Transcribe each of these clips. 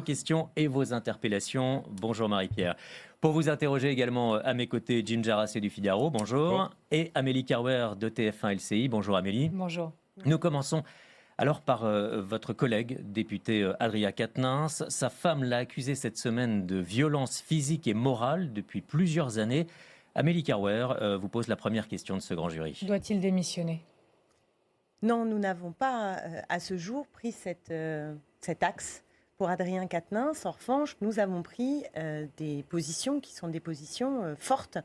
questions et vos interpellations. Bonjour Marie-Pierre. Pour vous interroger également à mes côtés, Ginger Assé du Figaro, bonjour. Et Amélie Carwer de TF1 LCI, bonjour Amélie. Bonjour. Nous commençons alors par votre collègue, député Adrien Quatennens. Sa femme l'a accusé cette semaine de violence physique et morale depuis plusieurs années. Amélie Carwer vous pose la première question de ce grand jury. Doit-il démissionner ? Non, nous n'avons pas à ce jour pris cet axe pour Adrien Quatennens. En revanche, nous avons pris des positions qui sont des positions fortes,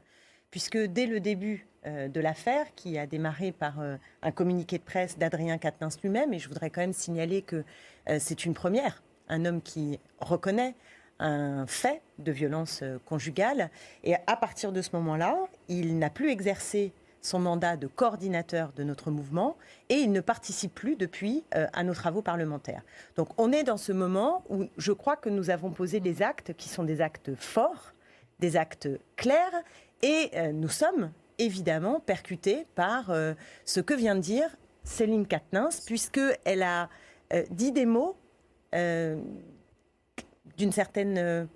puisque dès le début de l'affaire, qui a démarré par un communiqué de presse d'Adrien Quatennens lui-même, et je voudrais quand même signaler que c'est une première, un homme qui reconnaît un fait de violence conjugale, et à partir de ce moment-là, il n'a plus exercé son mandat de coordinateur de notre mouvement et il ne participe plus depuis à nos travaux parlementaires. Donc on est dans ce moment où je crois que nous avons posé des actes qui sont des actes forts, des actes clairs et nous sommes évidemment percutés par ce que vient de dire Céline Quatennens, puisqu'elle a dit des mots d'une certaine,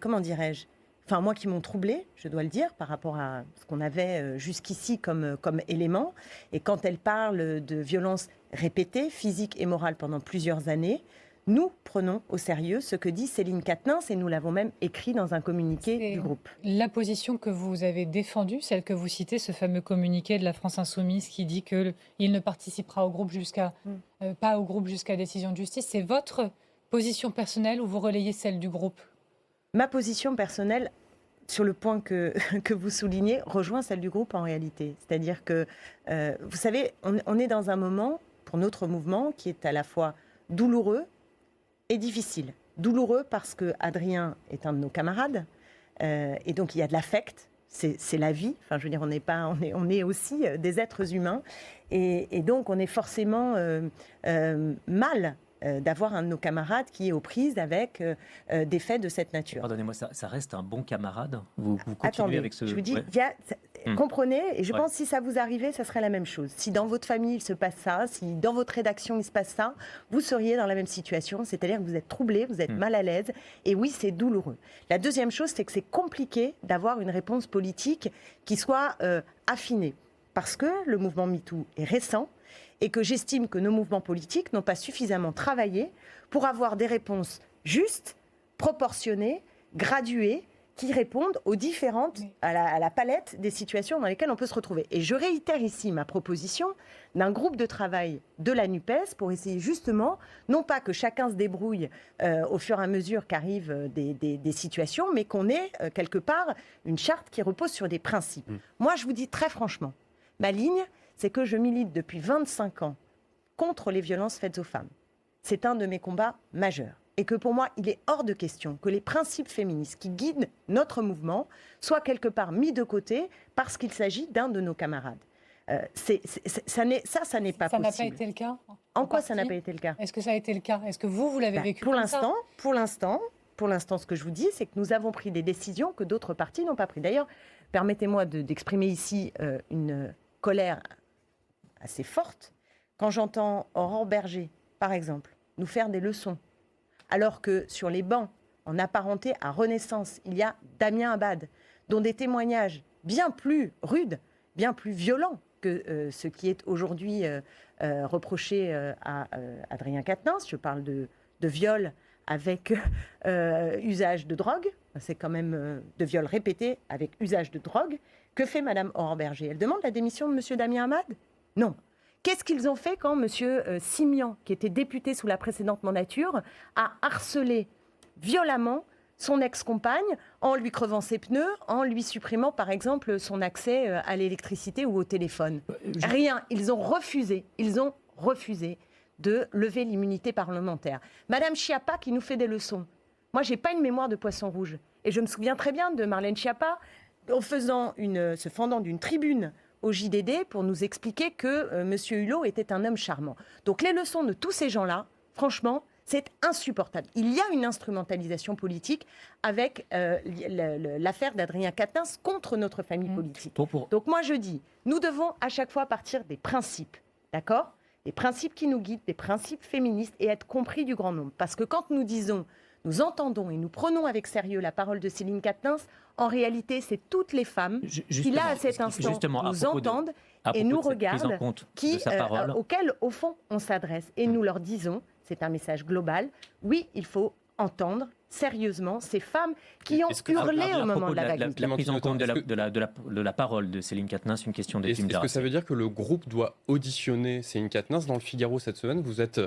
comment dirais-je, enfin moi qui m'ont troublée, je dois le dire, par rapport à ce qu'on avait jusqu'ici comme élément. Et quand elle parle de violences répétées, physiques et morales pendant plusieurs années, nous prenons au sérieux ce que dit Céline Quatennens et nous l'avons même écrit dans un communiqué du groupe. La position que vous avez défendue, celle que vous citez, ce fameux communiqué de la France Insoumise qui dit qu'il ne participera au groupe pas au groupe jusqu'à décision de justice, c'est votre position personnelle ou vous relayez celle du groupe ? Ma position personnelle, sur le point que vous soulignez, rejoint celle du groupe en réalité. C'est-à-dire que, vous savez, on est dans un moment, pour notre mouvement, qui est à la fois douloureux et difficile. Douloureux parce que Adrien est un de nos camarades, et donc il y a de l'affect, c'est la vie. Enfin, je veux dire, on est aussi des êtres humains, et donc on est forcément mal d'avoir un de nos camarades qui est aux prises avec des faits de cette nature. Pardonnez-moi, ça reste un bon camarade. Vous continuez Attendez, avec ce... je vous dis, Ouais. comprenez, et je pense que si ça vous arrivait, ça serait la même chose. Si dans votre famille il se passe ça, si dans votre rédaction il se passe ça, vous seriez dans la même situation, c'est-à-dire que vous êtes troublé, vous êtes mal à l'aise, et oui, c'est douloureux. La deuxième chose, c'est que c'est compliqué d'avoir une réponse politique qui soit affinée, parce que le mouvement MeToo est récent, et que j'estime que nos mouvements politiques n'ont pas suffisamment travaillé pour avoir des réponses justes, proportionnées, graduées, qui répondent aux différentes, à la palette des situations dans lesquelles on peut se retrouver. Et je réitère ici ma proposition d'un groupe de travail de la NUPES pour essayer justement, non pas que chacun se débrouille au fur et à mesure qu'arrivent des situations, mais qu'on ait quelque part une charte qui repose sur des principes. Moi, je vous dis très franchement, ma ligne, c'est que je milite depuis 25 ans contre les violences faites aux femmes. C'est un de mes combats majeurs. Et que pour moi, il est hors de question que les principes féministes qui guident notre mouvement soient quelque part mis de côté parce qu'il s'agit d'un de nos camarades. Ça n'est pas possible. Ça n'a pas été le cas ? En quoi ça n'a pas été le cas ? Est-ce que ça a été le cas ? Est-ce que vous l'avez vécu pour comme ça ? Pour l'instant, ce que je vous dis, c'est que nous avons pris des décisions que d'autres partis n'ont pas prises. D'ailleurs, permettez-moi d'exprimer ici une colère assez forte quand j'entends Aurore Berger, par exemple, nous faire des leçons, alors que sur les bancs, en apparenté à Renaissance, il y a Damien Abad, dont des témoignages bien plus rudes, bien plus violents que ce qui est aujourd'hui reproché à Adrien Quatennens. Je parle de viol avec usage de drogue, c'est quand même de viol répété avec usage de drogue. Que fait Madame Aurore Berger ? Elle demande la démission de Monsieur Damien Abad ? Non. Qu'est-ce qu'ils ont fait quand M. Simian, qui était député sous la précédente mandature, a harcelé violemment son ex-compagne en lui crevant ses pneus, en lui supprimant par exemple son accès à l'électricité ou au téléphone ? Rien. Ils ont refusé de lever l'immunité parlementaire. Madame Schiappa qui nous fait des leçons. Moi, j'ai pas une mémoire de poisson rouge. Et je me souviens très bien de Marlène Schiappa se fendant d'une tribune au JDD pour nous expliquer que M. Hulot était un homme charmant. Donc les leçons de tous ces gens-là, franchement, c'est insupportable. Il y a une instrumentalisation politique avec l'affaire d'Adrien Quatennens contre notre famille politique. Donc moi je dis, nous devons à chaque fois partir des principes, d'accord ? Des principes qui nous guident, des principes féministes et être compris du grand nombre. Parce que quand nous disons nous entendons et nous prenons avec sérieux la parole de Céline Quatennens, en réalité, c'est toutes les femmes qui, là, à cet instant, nous entendent et nous regardent, auxquelles, au fond, on s'adresse. Et nous leur disons, c'est un message global, oui, il faut entendre sérieusement ces femmes qui ont hurlé au moment de la vague. La prise en compte de la parole de Céline Quatennens, une question d'Étienne Darassi. Est-ce que ça veut dire que le groupe doit auditionner Céline Quatennens? Dans le Figaro cette semaine, vous êtes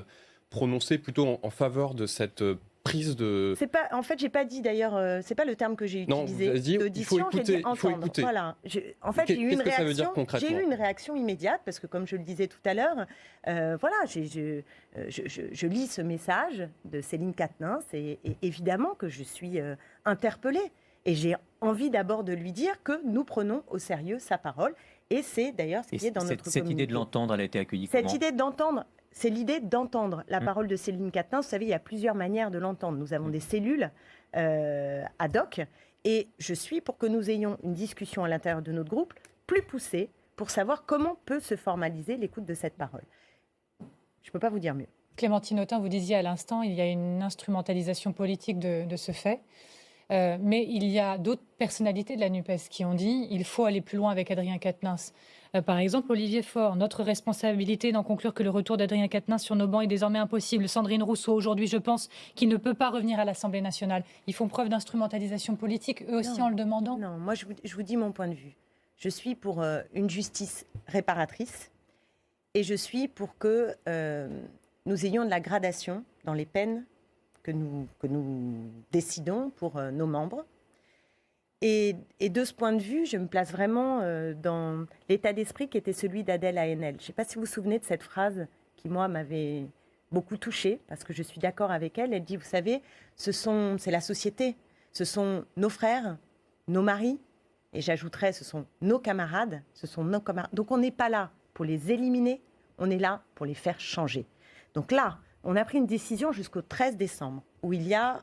prononcé plutôt en faveur de cette prise de... En fait, j'ai pas dit d'ailleurs, c'est pas le terme que j'ai utilisé. Non, dit, d'audition, j'ai dit entendre. Il faut écouter. Voilà. En fait, j'ai eu une réaction immédiate parce que, comme je le disais tout à l'heure, voilà, je lis ce message de Céline Quatennens et évidemment que je suis interpellée. Et j'ai envie d'abord de lui dire que nous prenons au sérieux sa parole. Et c'est d'ailleurs ce qui est dans notre communiqué. Cette idée de l'entendre, elle a été accueillie comment ? Cette idée d'entendre, c'est l'idée d'entendre la parole de Céline Quatennens. Vous savez, il y a plusieurs manières de l'entendre. Nous avons des cellules ad hoc. Et je suis pour que nous ayons une discussion à l'intérieur de notre groupe plus poussée pour savoir comment peut se formaliser l'écoute de cette parole. Je ne peux pas vous dire mieux. Clémentine Autain, vous disiez à l'instant, il y a une instrumentalisation politique de ce fait. Mais il y a d'autres personnalités de la NUPES qui ont dit il faut aller plus loin avec Adrien Quatennens. Par exemple, Olivier Faure, notre responsabilité d'en conclure que le retour d'Adrien Quatennens sur nos bancs est désormais impossible. Sandrine Rousseau, aujourd'hui, je pense qu'il ne peut pas revenir à l'Assemblée nationale. Ils font preuve d'instrumentalisation politique, eux aussi, en le demandant. Non, moi, je vous dis mon point de vue. Je suis pour une justice réparatrice et je suis pour que nous ayons de la gradation dans les peines que nous décidons pour nos membres. Et de ce point de vue, je me place vraiment dans l'état d'esprit qui était celui d'Adèle Haenel. Je ne sais pas si vous vous souvenez de cette phrase qui, moi, m'avait beaucoup touchée, parce que je suis d'accord avec elle. Elle dit, vous savez, c'est la société, ce sont nos frères, nos maris, et j'ajouterais, ce sont nos camarades, Donc on n'est pas là pour les éliminer, on est là pour les faire changer. Donc là, on a pris une décision jusqu'au 13 décembre, où il y a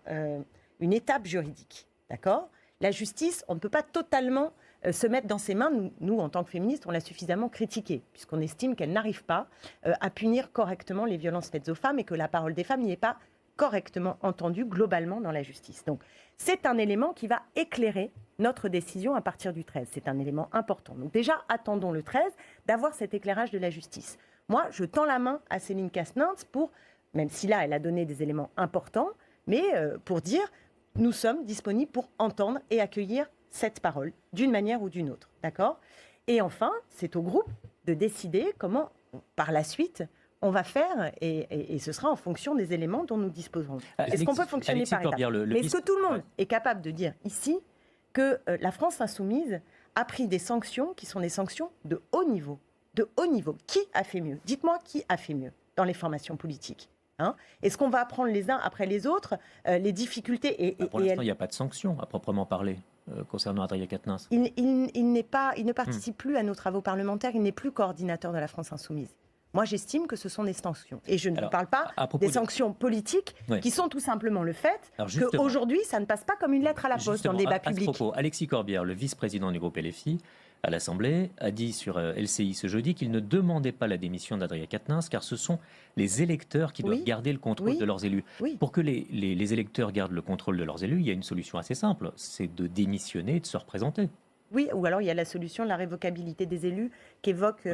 une étape juridique, d'accord ? La justice, on ne peut pas totalement se mettre dans ses mains. Nous, en tant que féministes, on l'a suffisamment critiquée, puisqu'on estime qu'elle n'arrive pas à punir correctement les violences faites aux femmes et que la parole des femmes n'y est pas correctement entendue globalement dans la justice. Donc, c'est un élément qui va éclairer notre décision à partir du 13. C'est un élément important. Donc déjà, attendons le 13 d'avoir cet éclairage de la justice. Moi, je tends la main à Céline Quatennens pour, même si là, elle a donné des éléments importants, mais pour dire... Nous sommes disponibles pour entendre et accueillir cette parole, d'une manière ou d'une autre, d'accord ? Et enfin, c'est au groupe de décider comment, par la suite, on va faire, et ce sera en fonction des éléments dont nous disposerons. Est-ce qu'on peut fonctionner par étapes ? Mais est-ce que tout le monde est capable de dire ici que la France insoumise a pris des sanctions qui sont des sanctions de haut niveau ? De haut niveau. Qui a fait mieux ? Dites-moi qui a fait mieux dans les formations politiques ? Est-ce qu'on va apprendre les uns après les autres les difficultés Pour l'instant, il n'y a pas de sanctions à proprement parler concernant Adrien Quatennens. Il ne participe plus à nos travaux parlementaires, il n'est plus coordinateur de la France insoumise. Moi, j'estime que ce sont des sanctions. Et je ne vous parle pas des sanctions politiques qui sont tout simplement le fait qu'aujourd'hui, ça ne passe pas comme une lettre à la poste dans le débat public. À ce propos, Alexis Corbière, le vice-président du groupe LFI, à l'Assemblée, a dit sur LCI ce jeudi qu'il ne demandait pas la démission d'Adrien Quatennens car ce sont les électeurs qui doivent garder le contrôle de leurs élus. Pour que les électeurs gardent le contrôle de leurs élus, il y a une solution assez simple, c'est de démissionner et de se représenter. Oui, ou alors il y a la solution de la révocabilité des élus qu'évoque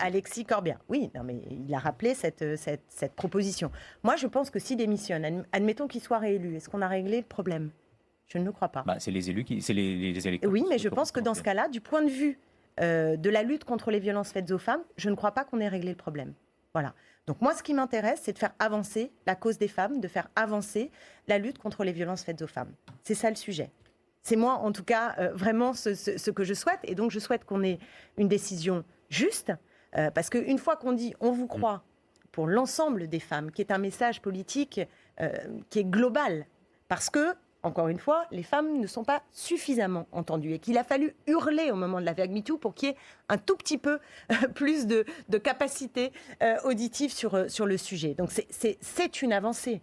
Alexis Corbière. Oui, non, mais il a rappelé cette proposition. Moi, je pense que s'il démissionne, admettons qu'il soit réélu, est-ce qu'on a réglé le problème ? Je ne le crois pas. C'est les élus c'est les électeurs. Oui, mais je pense que dans ce cas-là, du point de vue de la lutte contre les violences faites aux femmes, je ne crois pas qu'on ait réglé le problème. Voilà. Donc moi, ce qui m'intéresse, c'est de faire avancer la cause des femmes, de faire avancer la lutte contre les violences faites aux femmes. C'est ça le sujet. C'est moi, en tout cas, vraiment ce que je souhaite. Et donc, je souhaite qu'on ait une décision juste, parce qu'une fois qu'on dit « on vous croit » pour l'ensemble des femmes, qui est un message politique qui est global, parce que encore une fois, les femmes ne sont pas suffisamment entendues et qu'il a fallu hurler au moment de la vague MeToo pour qu'il y ait un tout petit peu plus de capacité auditive sur le sujet. Donc c'est une avancée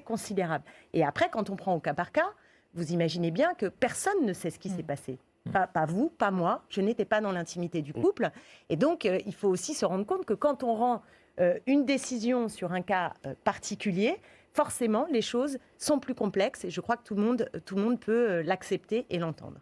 considérable. Et après, quand on prend au cas par cas, vous imaginez bien que personne ne sait ce qui s'est passé. Pas vous, pas moi, je n'étais pas dans l'intimité du couple. Et donc, il faut aussi se rendre compte que quand on rend une décision sur un cas particulier, forcément, les choses sont plus complexes et je crois que tout le monde peut l'accepter et l'entendre.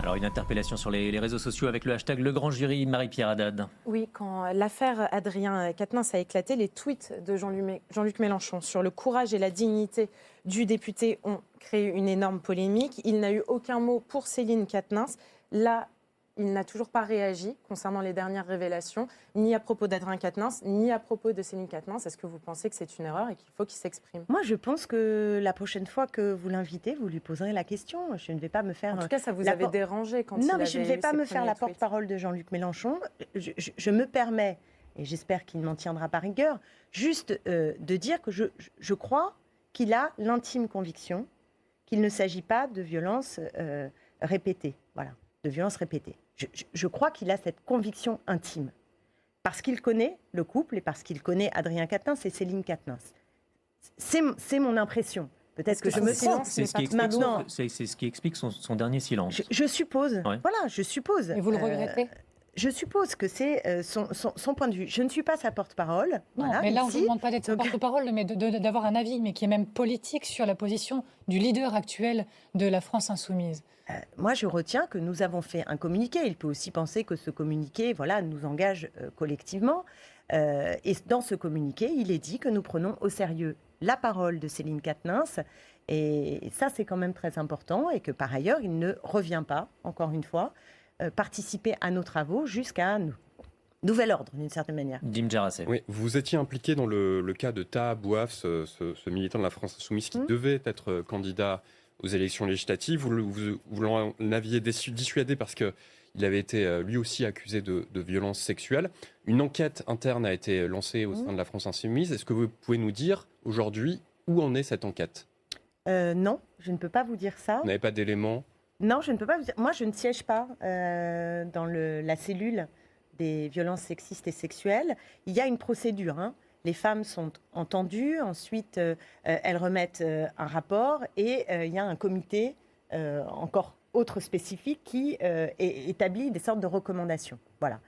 Alors une interpellation sur les réseaux sociaux avec le hashtag Le Grand Jury, Marie-Pierre Haddad. Oui, quand l'affaire Adrien Quatennens a éclaté, les tweets de Jean-Luc Mélenchon sur le courage et la dignité du député ont créé une énorme polémique. Il n'a eu aucun mot pour Céline Quatennens. Là, il n'a toujours pas réagi concernant les dernières révélations, ni à propos d'Adrien Quatennens, ni à propos de Céline Quatennens. Est-ce que vous pensez que c'est une erreur et qu'il faut qu'il s'exprime ? Moi, je pense que la prochaine fois que vous l'invitez, vous lui poserez la question. Je ne vais pas me faire... En tout cas, ça vous avait dérangé quand il avait Non, mais je ne vais eu pas ses me faire la premiers tweets. porte-parole de Jean-Luc Mélenchon. Je me permets, et j'espère qu'il m'en tiendra par rigueur, juste de dire que je crois qu'il a l'intime conviction qu'il ne s'agit pas de violences répétées. Voilà, de violences répétées. Je crois qu'il a cette conviction intime. Parce qu'il connaît le couple et parce qu'il connaît Adrien Quatennens et Céline Quatennens. C'est mon impression. Peut-être que je me trompe. C'est ce qui explique son dernier silence. Je suppose. Ouais. Voilà, je suppose. Et vous le regrettez ? Je suppose que c'est son point de vue. Je ne suis pas sa porte-parole. Non, voilà, mais là, on ne ici. vous demande pas d'être Donc- porte-parole, mais d'avoir un avis, mais qui est même politique sur la position du leader actuel de la France insoumise. Moi, je retiens que nous avons fait un communiqué. Il peut aussi penser que ce communiqué, voilà, nous engage collectivement. Et dans ce communiqué, il est dit que nous prenons au sérieux la parole de Céline Quatennens. Et ça, c'est quand même très important. Et que par ailleurs, il ne revient pas, encore une fois, participer à nos travaux jusqu'à nouvel ordre, d'une certaine manière. Dim Djarassé. Oui, vous étiez impliqué dans le cas de Taha Bouaf, ce militant de la France insoumise qui devait être candidat aux élections législatives. Vous l'en aviez dissuadé parce qu'il avait été lui aussi accusé de violences sexuelles. Une enquête interne a été lancée au sein de la France insoumise. Est-ce que vous pouvez nous dire aujourd'hui où en est cette enquête ? Non, je ne peux pas vous dire ça. Vous n'avez pas d'éléments ? Non, je ne peux pas vous dire. Moi, je ne siège pas dans la cellule des violences sexistes et sexuelles. Il y a une procédure. Hein. Les femmes sont entendues, ensuite elles remettent un rapport et il y a un comité encore autre spécifique qui établit des sortes de recommandations. Voilà.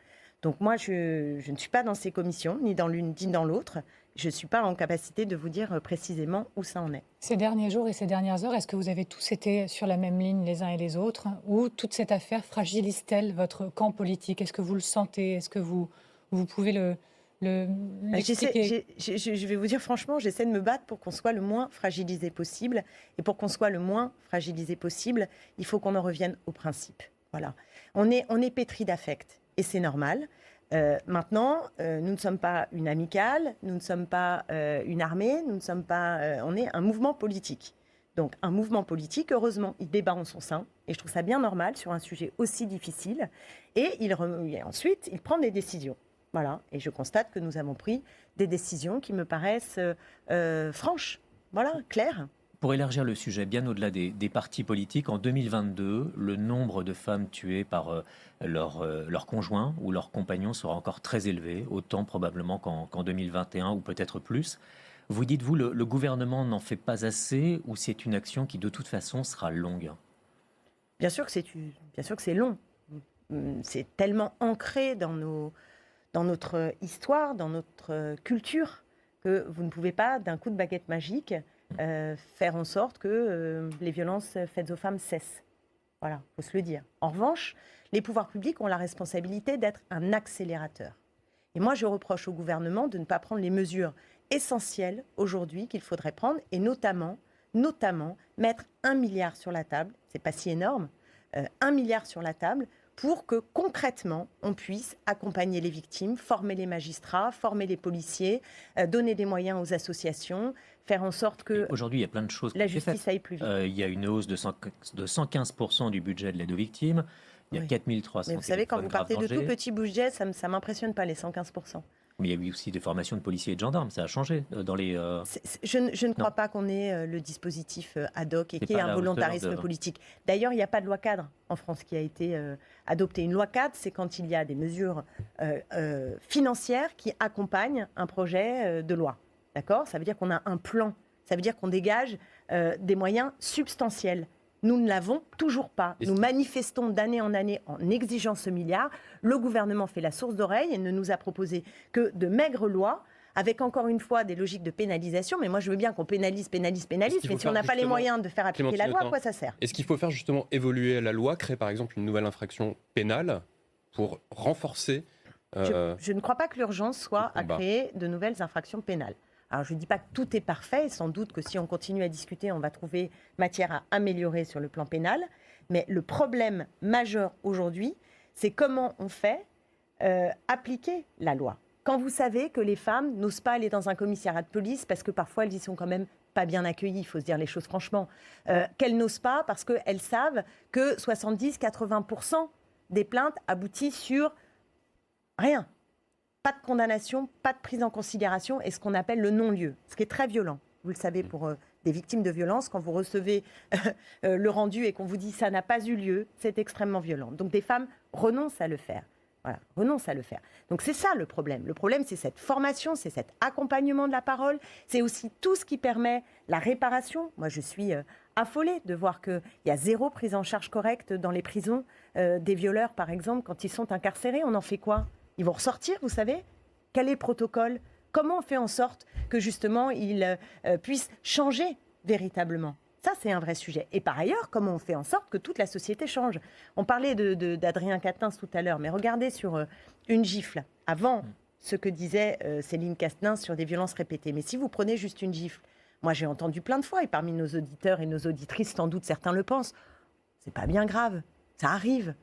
Donc moi, je ne suis pas dans ces commissions, ni dans l'une ni dans l'autre. Je ne suis pas en capacité de vous dire précisément où ça en est. Ces derniers jours et ces dernières heures, est-ce que vous avez tous été sur la même ligne les uns et les autres, ou toute cette affaire fragilise-t-elle votre camp politique ? Est-ce que vous le sentez ? Est-ce que vous pouvez l'expliquer ? Je vais vous dire franchement, j'essaie de me battre pour qu'on soit le moins fragilisé possible. Et pour qu'on soit le moins fragilisé possible, il faut qu'on en revienne au principe. Voilà. On est pétri d'affect et c'est normal. Maintenant, nous ne sommes pas une amicale, nous ne sommes pas une armée, nous ne sommes pas. On est un mouvement politique. Donc, un mouvement politique, heureusement, il débat en son sein, et je trouve ça bien normal sur un sujet aussi difficile. Et ensuite, il prend des décisions. Voilà. Et je constate que nous avons pris des décisions qui me paraissent franches, voilà, claires. Pour élargir le sujet bien au-delà des partis politiques, en 2022, le nombre de femmes tuées par leur conjoint ou leur compagnon sera encore très élevé, autant probablement qu'en 2021 ou peut-être plus. Vous dites-vous, le gouvernement n'en fait pas assez ou c'est une action qui de toute façon sera longue ? Bien sûr que c'est long. C'est tellement ancré dans notre histoire, dans notre culture, que vous ne pouvez pas, d'un coup de baguette magique, faire en sorte que les violences faites aux femmes cessent. Voilà, il faut se le dire. En revanche, les pouvoirs publics ont la responsabilité d'être un accélérateur. Et moi, je reproche au gouvernement de ne pas prendre les mesures essentielles aujourd'hui qu'il faudrait prendre, et notamment mettre 1 milliard sur la table, c'est pas si énorme, 1 milliard sur la table, pour que concrètement, on puisse accompagner les victimes, former les magistrats, former les policiers, donner des moyens aux associations, faire en sorte que aujourd'hui, il y a plein de choses. la justice aille plus vite. Il y a une hausse de 115% du budget de l'aide aux victimes. Il y a Oui. 4300 Mais vous savez, quand vous téléphones partez de grave tout danger. petit budget, ça ne m'impressionne pas, les 115%. Mais il y a eu aussi des formations de policiers et de gendarmes. Ça a changé dans les... Je ne crois pas qu'on ait le dispositif ad hoc et C'est qu'il y ait pas à un la hauteur volontarisme de- politique. D'ailleurs, il n'y a pas de loi cadre en France qui a été adoptée. Une loi cadre, c'est quand il y a des mesures financières qui accompagnent un projet de loi. D'accord ? Ça veut dire qu'on a un plan. Ça veut dire qu'on dégage des moyens substantiels. Nous ne l'avons toujours pas. Et Nous manifestons d'année en année en exigeant ce milliard. Le gouvernement fait la sourde oreille et ne nous a proposé que de maigres lois, avec encore une fois des logiques de pénalisation. Mais moi, je veux bien qu'on pénalise. Mais si on n'a pas les moyens de faire appliquer la loi, à quoi ça sert? Est-ce qu'il faut faire justement évoluer la loi, créer par exemple une nouvelle infraction pénale pour renforcer Je ne crois pas que l'urgence soit à créer de nouvelles infractions pénales. Alors, je ne dis pas que tout est parfait, et sans doute que si on continue à discuter, on va trouver matière à améliorer sur le plan pénal. Mais le problème majeur aujourd'hui, c'est comment on fait appliquer la loi. Quand vous savez que les femmes n'osent pas aller dans un commissariat de police parce que parfois elles y sont quand même pas bien accueillies, il faut se dire les choses franchement, qu'elles n'osent pas parce qu'elles savent que 70-80% des plaintes aboutissent sur rien. Pas de condamnation, pas de prise en considération et ce qu'on appelle le non-lieu, ce qui est très violent. Vous le savez, pour des victimes de violence, quand vous recevez le rendu et qu'on vous dit ça n'a pas eu lieu, c'est extrêmement violent. Donc des femmes renoncent à le faire. Voilà, renoncent à le faire. Donc c'est ça le problème. Le problème, c'est cette formation, c'est cet accompagnement de la parole, c'est aussi tout ce qui permet la réparation. Moi, je suis affolée de voir qu'il y a zéro prise en charge correcte dans les prisons des violeurs, par exemple, quand ils sont incarcérés. On en fait quoi? Ils vont ressortir, vous savez? Quel est le protocole? Comment on fait en sorte que justement ils puissent changer véritablement? Ça, c'est un vrai sujet. Et par ailleurs, comment on fait en sorte que toute la société change? On parlait d'Adrien Quatennens tout à l'heure, mais regardez sur une gifle. Avant, ce que disait Céline Quatennens sur des violences répétées. Mais si vous prenez juste une gifle, moi j'ai entendu plein de fois, et parmi nos auditeurs et nos auditrices, sans doute certains le pensent, c'est pas bien grave. Ça arrive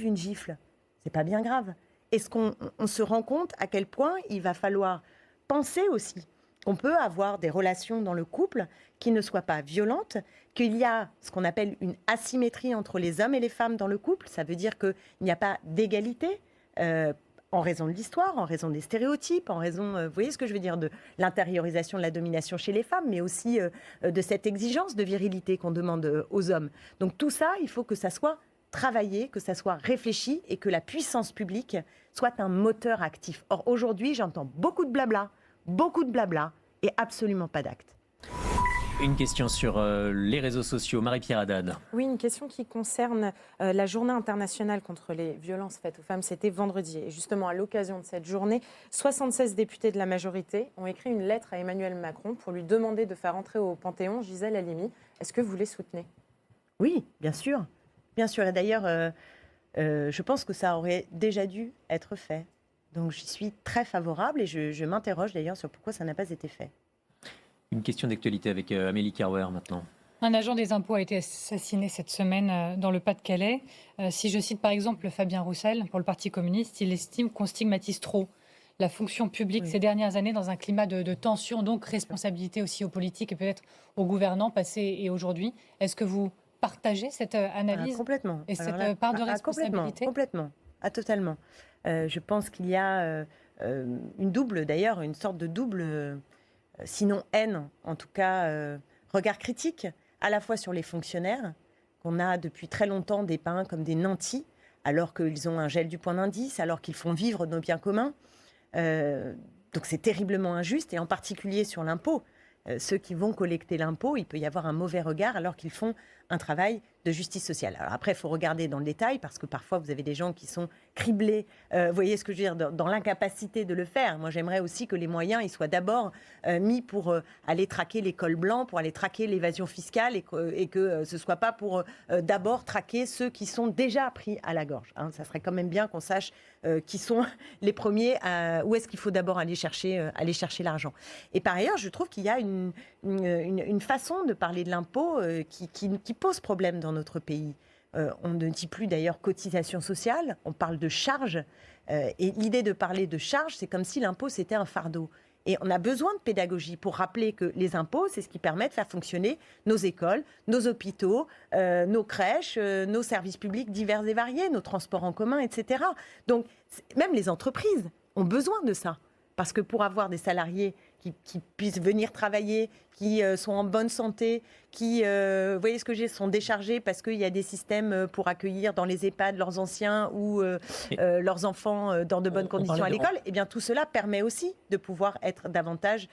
une gifle. C'est pas bien grave. Est-ce qu'on se rend compte à quel point il va falloir penser aussi qu'on peut avoir des relations dans le couple qui ne soient pas violentes, qu'il y a ce qu'on appelle une asymétrie entre les hommes et les femmes dans le couple. Ça veut dire qu'il n'y a pas d'égalité en raison de l'histoire, en raison des stéréotypes, en raison, vous voyez ce que je veux dire, de l'intériorisation de la domination chez les femmes, mais aussi de cette exigence de virilité qu'on demande aux hommes. Donc tout ça, il faut que ça soit travailler, que ça soit réfléchi et que la puissance publique soit un moteur actif. Or, aujourd'hui, j'entends beaucoup de blabla et absolument pas d'actes. Une question sur les réseaux sociaux. Marie-Pierre Haddad. Oui, une question qui concerne la journée internationale contre les violences faites aux femmes. C'était vendredi. Et justement, à l'occasion de cette journée, 76 députés de la majorité ont écrit une lettre à Emmanuel Macron pour lui demander de faire entrer au Panthéon Gisèle Halimi. Est-ce que vous les soutenez? Oui, bien sûr. Bien sûr. Et d'ailleurs, je pense que ça aurait déjà dû être fait. Donc j'y suis très favorable et je m'interroge d'ailleurs sur pourquoi ça n'a pas été fait. Une question d'actualité avec Amélie Carwer maintenant. Un agent des impôts a été assassiné cette semaine dans le Pas-de-Calais. Si je cite par exemple Fabien Roussel pour le Parti communiste, il estime qu'on stigmatise trop la fonction publique ces dernières années dans un climat de tension, donc responsabilité aussi aux politiques et peut-être aux gouvernants passés et aujourd'hui. Est-ce que vous partagez cette analyse complètement. Et cette part de responsabilité? Complètement. Totalement. Je pense qu'il y a une sorte de double, sinon haine, en tout cas regard critique, à la fois sur les fonctionnaires, qu'on a depuis très longtemps dépeints comme des nantis, alors qu'ils ont un gel du point d'indice, alors qu'ils font vivre nos biens communs. Donc c'est terriblement injuste, et en particulier sur l'impôt. Ceux qui vont collecter l'impôt, il peut y avoir un mauvais regard alors qu'ils font un travail de justice sociale. Alors après, il faut regarder dans le détail parce que parfois, vous avez des gens qui sont criblés, vous voyez ce que je veux dire, dans l'incapacité de le faire. Moi, j'aimerais aussi que les moyens ils soient d'abord mis pour aller traquer les cols blancs, pour aller traquer l'évasion fiscale et que ce ne soit pas pour d'abord traquer ceux qui sont déjà pris à la gorge. Ça serait quand même bien qu'on sache qui sont les premiers, où est-ce qu'il faut d'abord aller chercher l'argent. Et par ailleurs, je trouve qu'il y a une façon de parler de l'impôt qui pose problème dans notre pays. On ne dit plus d'ailleurs cotisation sociale, on parle de charges. Et l'idée de parler de charges, c'est comme si l'impôt c'était un fardeau. Et on a besoin de pédagogie pour rappeler que les impôts, c'est ce qui permet de faire fonctionner nos écoles, nos hôpitaux, nos crèches, nos services publics divers et variés, nos transports en commun, etc. Donc, même les entreprises ont besoin de ça. Parce que pour avoir des salariés qui puissent venir travailler, qui sont en bonne santé, qui, vous voyez ce que j'ai, sont déchargés parce qu'il y a des systèmes pour accueillir dans les EHPAD leurs anciens ou leurs enfants dans de bonnes conditions à l'école, et bien tout cela permet aussi de pouvoir être davantage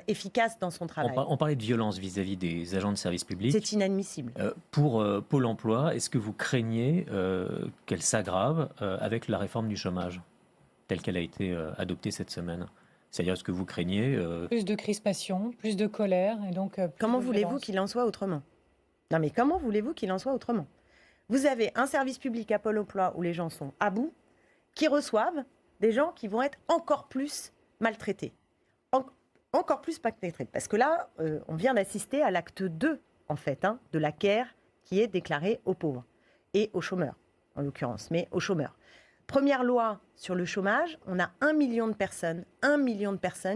efficace dans son travail. On parlait de violence vis-à-vis des agents de service public. C'est inadmissible. Pour Pôle emploi, est-ce que vous craignez qu'elle s'aggrave avec la réforme du chômage telle qu'elle a été adoptée cette semaine? C'est-à-dire ce que vous craignez Plus de crispation, plus de colère, et donc plus Comment de voulez-vous violence. qu'il en soit autrement? Non, mais comment voulez-vous qu'il en soit autrement? Vous avez un service public à Pôle emploi où les gens sont à bout, qui reçoivent des gens qui vont être encore plus maltraités. Encore plus maltraités. Parce que là, on vient d'assister à l'acte 2, en fait, de la CARE qui est déclarée aux pauvres et aux chômeurs, en l'occurrence, mais aux chômeurs. Première loi sur le chômage, on a 1 million de personnes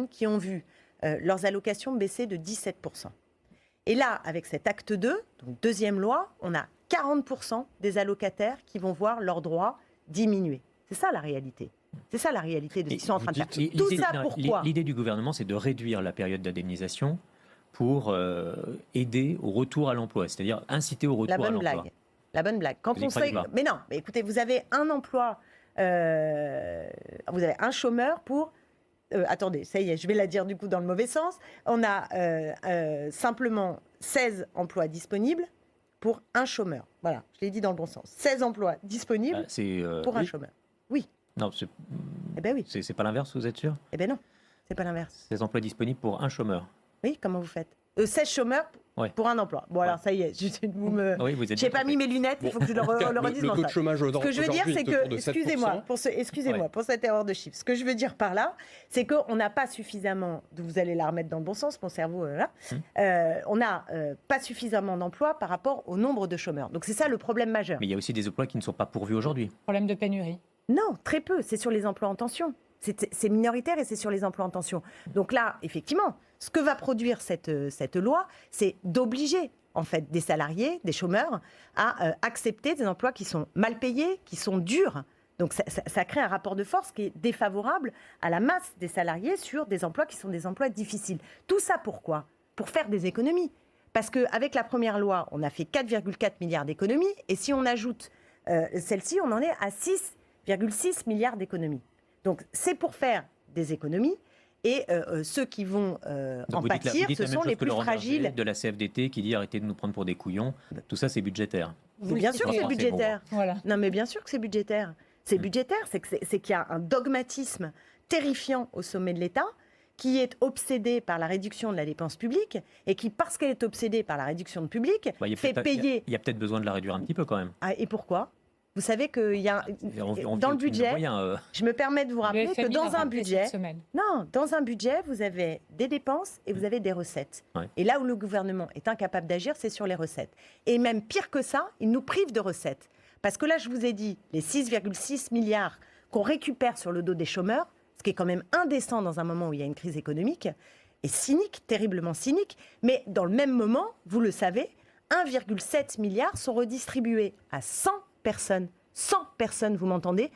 qui ont vu leurs allocations baisser de 17%. Et là, avec cet acte 2, donc deuxième loi, on a 40% des allocataires qui vont voir leurs droits diminuer. C'est ça la réalité. C'est ça la réalité de ce qu'ils sont en train de faire. Tout ça pourquoi? L'idée du gouvernement, c'est de réduire la période d'indemnisation pour aider au retour à l'emploi, c'est-à-dire inciter au retour à l'emploi. La bonne blague. Quand on sait... Mais non, mais écoutez, vous avez un emploi, vous avez un chômeur pour... attendez, ça y est, je vais la dire du coup dans le mauvais sens. On a simplement 16 emplois disponibles pour un chômeur. Voilà, je l'ai dit dans le bon sens. 16 emplois disponibles pour un chômeur. Oui. Non, eh ben oui. C'est pas l'inverse, vous êtes sûr? Eh ben non, c'est pas l'inverse. 16 emplois disponibles pour un chômeur. Oui, comment vous faites 16 chômeurs pour un emploi. Bon, alors ça y est, je n'ai pas mis mes lunettes, il faut que je le redise. Le taux de chômage ce que je veux dire, c'est que, excusez-moi pour cette erreur de chiffres. Ce que je veux dire par là, c'est qu'on n'a pas suffisamment, vous allez la remettre dans le bon sens, mon cerveau, là, on n'a pas suffisamment d'emplois par rapport au nombre de chômeurs. Donc c'est ça le problème majeur. Mais il y a aussi des emplois qui ne sont pas pourvus aujourd'hui. Problème de pénurie. Non, très peu, c'est sur les emplois en tension. C'est minoritaire et c'est sur les emplois en tension. Donc là, effectivement, ce que va produire cette loi, c'est d'obliger en fait des salariés, des chômeurs, à accepter des emplois qui sont mal payés, qui sont durs. Donc ça crée un rapport de force qui est défavorable à la masse des salariés sur des emplois qui sont des emplois difficiles. Tout ça pourquoi? Pour faire des économies. Parce qu'avec la première loi, on a fait 4,4 milliards d'économies. Et si on ajoute celle-ci, on en est à 6,6 milliards d'économies. Donc c'est pour faire des économies. Et ceux qui vont en pâtir, ce sont les plus fragiles. De la CFDT qui dit arrêtez de nous prendre pour des couillons. Tout ça, c'est budgétaire. Bien sûr que c'est budgétaire. Voilà. Non, mais bien sûr que c'est budgétaire. C'est budgétaire, c'est qu'il y a un dogmatisme terrifiant au sommet de l'État qui est obsédé par la réduction de la dépense publique et qui, parce qu'elle est obsédée par la réduction de public, fait payer... Il y a peut-être besoin de la réduire un petit peu quand même. Ah, et pourquoi ? Vous savez qu'il y a dans le budget, je me permets de vous rappeler que dans un budget, vous avez des dépenses et vous avez des recettes. Ouais. Et là où le gouvernement est incapable d'agir, c'est sur les recettes. Et même pire que ça, il nous prive de recettes. Parce que là, je vous ai dit, les 6,6 milliards qu'on récupère sur le dos des chômeurs, ce qui est quand même indécent dans un moment où il y a une crise économique, est cynique, terriblement cynique. Mais dans le même moment, vous le savez, 1,7 milliard sont redistribués à 100 personnes, vous m'entendez,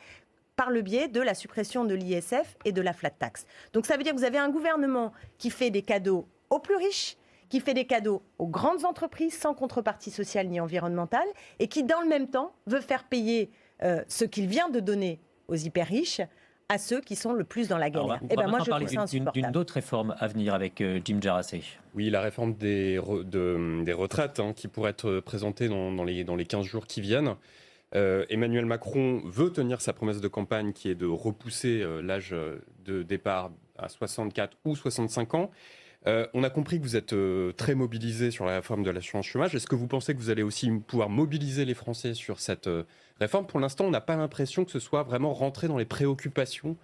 par le biais de la suppression de l'ISF et de la flat tax. Donc ça veut dire que vous avez un gouvernement qui fait des cadeaux aux plus riches, qui fait des cadeaux aux grandes entreprises sans contrepartie sociale ni environnementale, et qui, dans le même temps, veut faire payer ce qu'il vient de donner aux hyper riches à ceux qui sont le plus dans la galère. Et ben moi, je trouve ça insupportable. D'une autre réforme à venir avec Jim Jarassé. Oui, la réforme des retraites qui pourrait être présentée dans les 15 jours qui viennent. Emmanuel Macron veut tenir sa promesse de campagne qui est de repousser l'âge de départ à 64 ou 65 ans. On a compris que vous êtes très mobilisé sur la réforme de l'assurance chômage. Est-ce que vous pensez que vous allez aussi pouvoir mobiliser les Français sur cette réforme? Pour l'instant, on n'a pas l'impression que ce soit vraiment rentré dans les préoccupations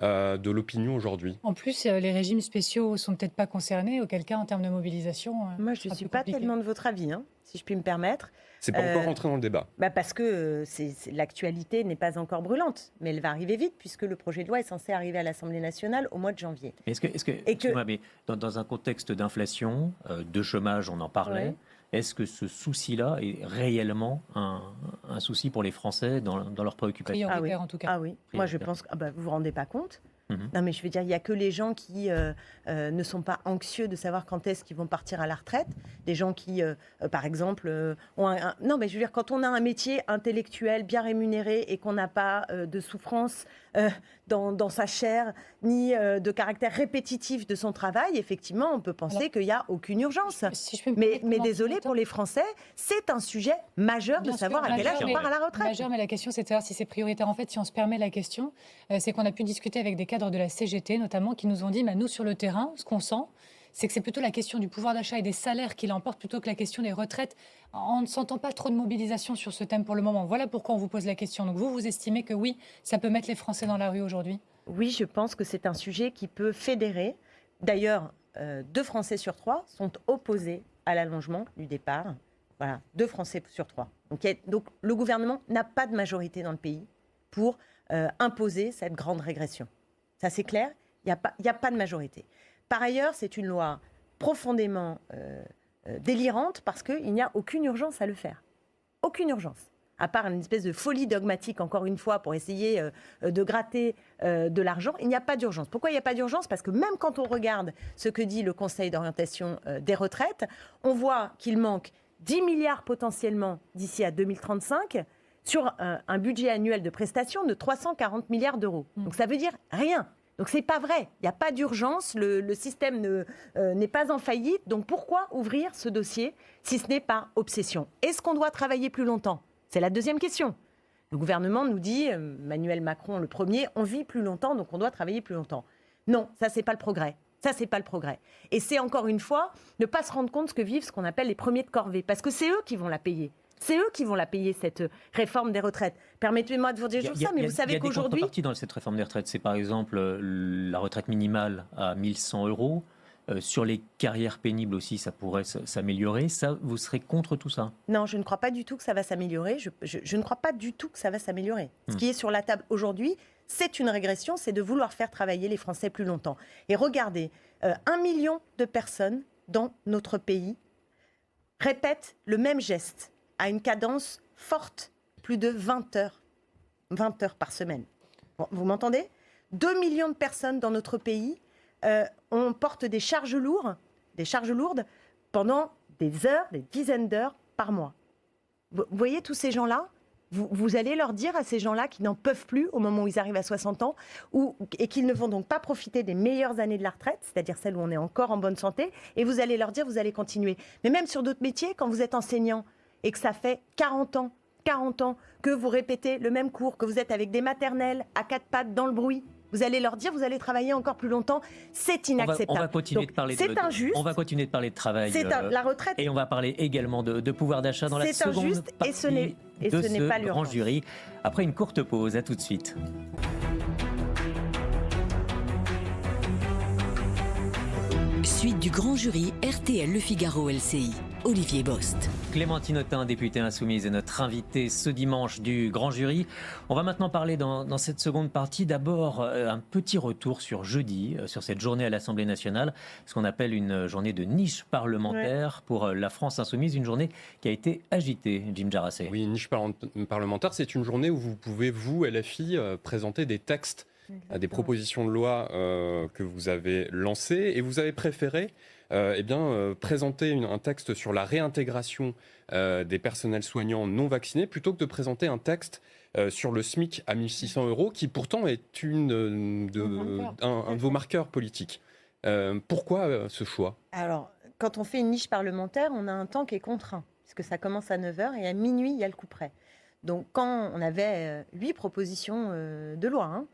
de l'opinion aujourd'hui. En plus, les régimes spéciaux sont peut-être pas concernés, auquel cas, en termes de mobilisation... Moi, je ne suis pas tellement de votre avis, si je puis me permettre. C'est pas encore rentré dans le débat. Parce que l'actualité n'est pas encore brûlante, mais elle va arriver vite, puisque le projet de loi est censé arriver à l'Assemblée nationale au mois de janvier. Mais dans un contexte d'inflation, de chômage, on en parlait, est-ce que ce souci-là est réellement un souci pour les Français dans leurs préoccupations? Prioritaire, en tout cas. Ah oui, moi je pense que vous ne vous rendez pas compte. Non, mais je veux dire, il n'y a que les gens qui ne sont pas anxieux de savoir quand est-ce qu'ils vont partir à la retraite. Des gens qui, par exemple, ont non, mais je veux dire, quand on a un métier intellectuel bien rémunéré et qu'on n'a pas de souffrance dans sa chair, ni de caractère répétitif de son travail, effectivement, on peut penser qu'il n'y a aucune urgence. Mais désolé pour les Français, c'est un sujet majeur de savoir à quel âge on part à la retraite. Majeur, mais la question, c'est de savoir si c'est prioritaire. En fait, si on se permet la question, c'est qu'on a pu discuter avec des cadres cadre de la CGT notamment, qui nous ont dit, nous sur le terrain, ce qu'on sent, c'est que c'est plutôt la question du pouvoir d'achat et des salaires qui l'emporte plutôt que la question des retraites. On ne s'entend pas trop de mobilisation sur ce thème pour le moment. Voilà pourquoi on vous pose la question. Donc vous estimez que oui, ça peut mettre les Français dans la rue aujourd'hui ? Oui, je pense que c'est un sujet qui peut fédérer. D'ailleurs, 2 Français sur 3 sont opposés à l'allongement du départ. Voilà, 2 Français sur 3. Donc le gouvernement n'a pas de majorité dans le pays pour imposer cette grande régression. Ça, c'est clair, il n'y a pas de majorité. Par ailleurs, c'est une loi profondément délirante parce qu'il n'y a aucune urgence à le faire. Aucune urgence. À part une espèce de folie dogmatique, encore une fois, pour essayer de gratter de l'argent, il n'y a pas d'urgence. Pourquoi il n'y a pas d'urgence ? Parce que même quand on regarde ce que dit le Conseil d'orientation des retraites, on voit qu'il manque 10 milliards potentiellement d'ici à 2035 sur un budget annuel de prestations de 340 milliards d'euros. Donc ça veut dire rien. Donc c'est pas vrai, il n'y a pas d'urgence, le système n'est pas en faillite, donc pourquoi ouvrir ce dossier si ce n'est par obsession ? Est-ce qu'on doit travailler plus longtemps ? C'est la deuxième question. Le gouvernement nous dit, Emmanuel Macron le premier, on vit plus longtemps, donc on doit travailler plus longtemps. Non, ça c'est pas le progrès. Ça, c'est pas le progrès. Et c'est encore une fois ne pas se rendre compte ce qu'on appelle les premiers de corvée, parce que c'est eux qui vont la payer. C'est eux qui vont la payer, cette réforme des retraites. Permettez-moi de vous dire ça, mais vous savez qu'aujourd'hui... Il y a des contreparties dans cette réforme des retraites. C'est par exemple la retraite minimale à 1 100 €. Sur les carrières pénibles aussi, ça pourrait s'améliorer. Ça, vous serez contre tout ça ? Non, je ne crois pas du tout que ça va s'améliorer. Je ne crois pas du tout que ça va s'améliorer. Ce qui est sur la table aujourd'hui, c'est une régression, c'est de vouloir faire travailler les Français plus longtemps. Et regardez, 1 million de personnes dans notre pays répètent le même geste à une cadence forte, plus de 20 heures par semaine. Bon, vous m'entendez ? 2 millions de personnes dans notre pays, on porte des charges lourdes pendant des heures, des dizaines d'heures par mois. Vous voyez tous ces gens-là ? Vous allez leur dire à ces gens-là qui n'en peuvent plus au moment où ils arrivent à 60 ans et qu'ils ne vont donc pas profiter des meilleures années de la retraite, c'est-à-dire celles où on est encore en bonne santé, et vous allez leur dire vous allez continuer. Mais même sur d'autres métiers, quand vous êtes enseignant et que ça fait 40 ans que vous répétez le même cours, que vous êtes avec des maternelles à 4 pattes dans le bruit, vous allez leur dire vous allez travailler encore plus longtemps, c'est inacceptable. On va continuer de parler injuste. On va continuer de parler de travail. La retraite. Et on va parler également de pouvoir d'achat dans la seconde injuste, partie ce n'est pas grand l'urgence. jury. Après une courte pause, à tout de suite. Suite du grand jury RTL Le Figaro LCI. Olivier Bost. Clémentine Autain, députée insoumise, est notre invitée ce dimanche du grand jury. On va maintenant parler dans cette seconde partie d'abord un petit retour sur jeudi, sur cette journée à l'Assemblée nationale, ce qu'on appelle une journée de niche parlementaire pour la France insoumise, une journée qui a été agitée, Jim Jarassé. Oui, une niche parlementaire, c'est une journée où vous pouvez, vous, LFI, présenter des textes, des propositions de loi que vous avez lancées, et vous avez préféré présenter un texte sur la réintégration des personnels soignants non vaccinés plutôt que de présenter un texte sur le SMIC à 1 600 €, qui pourtant est un de vos marqueurs politiques. Pourquoi ce choix ? Alors, quand on fait une niche parlementaire, on a un temps qui est contraint, puisque ça commence à 9 h et à minuit, il y a le couperet. Donc, quand on avait 8 propositions de loi,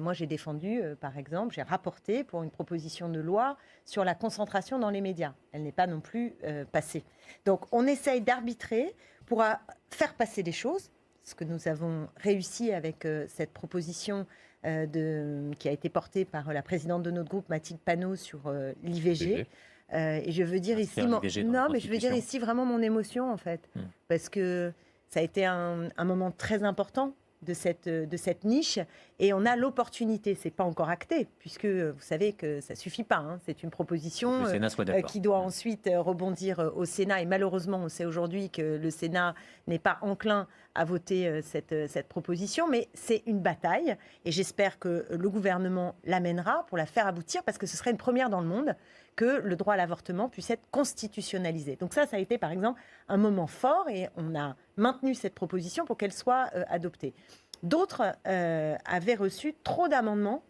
moi, j'ai défendu, par exemple, j'ai rapporté pour une proposition de loi sur la concentration dans les médias. Elle n'est pas non plus passée. Donc, on essaye d'arbitrer pour faire passer des choses, ce que nous avons réussi avec cette proposition qui a été portée par la présidente de notre groupe, Mathilde Panot, sur l'IVG. Et je veux dire ici vraiment mon émotion, en fait, parce que ça a été un moment très important de cette niche, et on a l'opportunité, c'est pas encore acté, puisque vous savez que ça suffit pas, c'est une proposition qui doit ensuite rebondir au Sénat, et malheureusement on sait aujourd'hui que le Sénat n'est pas enclin à voter cette proposition, mais c'est une bataille, et j'espère que le gouvernement l'amènera pour la faire aboutir, parce que ce serait une première dans le monde que le droit à l'avortement puisse être constitutionnalisé. Donc ça a été par exemple un moment fort, et on a maintenu cette proposition pour qu'elle soit adoptée. D'autres avaient reçu trop d'amendements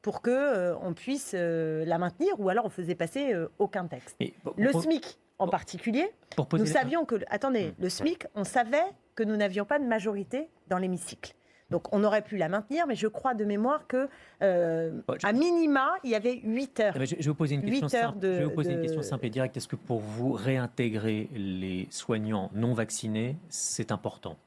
pour qu'on puisse la maintenir, ou alors on faisait passer aucun texte. Le SMIC en particulier, nous savions que... Attendez, le SMIC, on savait que nous n'avions pas de majorité dans l'hémicycle. Donc on aurait pu la maintenir, mais je crois de mémoire que à minima, il y avait 8 heures. Je vais vous poser une question 8 heures simple. Je vais vous poser une question simple et directe. Est-ce que pour vous, réintégrer les soignants non vaccinés, c'est important?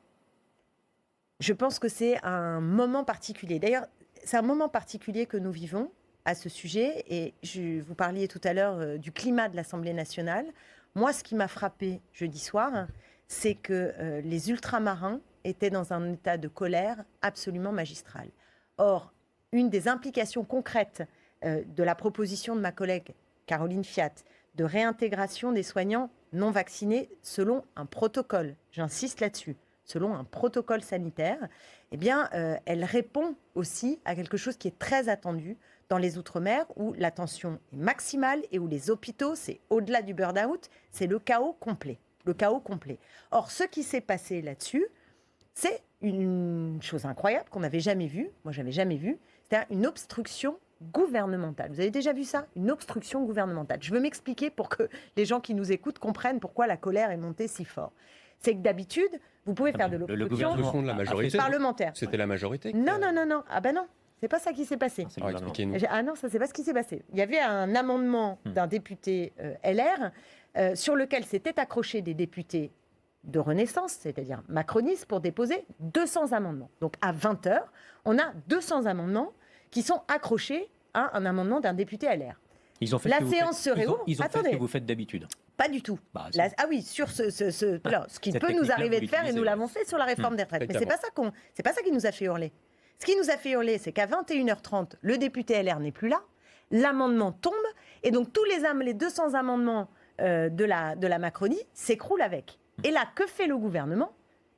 Je pense que c'est un moment particulier. D'ailleurs, c'est un moment particulier que nous vivons à ce sujet. Et vous parliez tout à l'heure du climat de l'Assemblée nationale. Moi, ce qui m'a frappé jeudi soir, c'est que les ultramarins étaient dans un état de colère absolument magistral. Or, une des implications concrètes de la proposition de ma collègue Caroline Fiat de réintégration des soignants non vaccinés selon un protocole, j'insiste là-dessus, selon un protocole sanitaire, eh bien, elle répond aussi à quelque chose qui est très attendu dans les Outre-mer, où la tension est maximale et où les hôpitaux, c'est au-delà du burn-out, c'est le chaos complet. Le chaos complet. Or, ce qui s'est passé là-dessus, c'est une chose incroyable qu'on n'avait jamais vue, moi j'avais jamais vu, c'est-à-dire une obstruction gouvernementale. Vous avez déjà vu ça? Une obstruction gouvernementale. Je veux m'expliquer pour que les gens qui nous écoutent comprennent pourquoi la colère est montée si fort. C'est que d'habitude, vous pouvez faire de l'obstruction de la majorité parlementaire. C'était la majorité. Non. Ah ben non, c'est pas ça qui s'est passé. Expliquez-nous. Ah non, ça c'est pas ce qui s'est passé. Il y avait un amendement d'un député LR sur lequel s'étaient accrochés des députés de Renaissance, c'est-à-dire macronistes, pour déposer 200 amendements. Donc à 20h, on a 200 amendements qui sont accrochés à un amendement d'un député LR. Ils ont fait la séance se réouvre. Ils ont fait ce que vous faites d'habitude. Pas du tout. Ah oui, sur ce qui peut nous arriver de faire, et nous l'avons fait sur la réforme des retraites. Mais c'est pas ça qui nous a fait hurler. Ce qui nous a fait hurler, c'est qu'à 21h30, le député LR n'est plus là, l'amendement tombe, et donc tous les 200 amendements de la Macronie s'écroulent avec. Et là, que fait le gouvernement?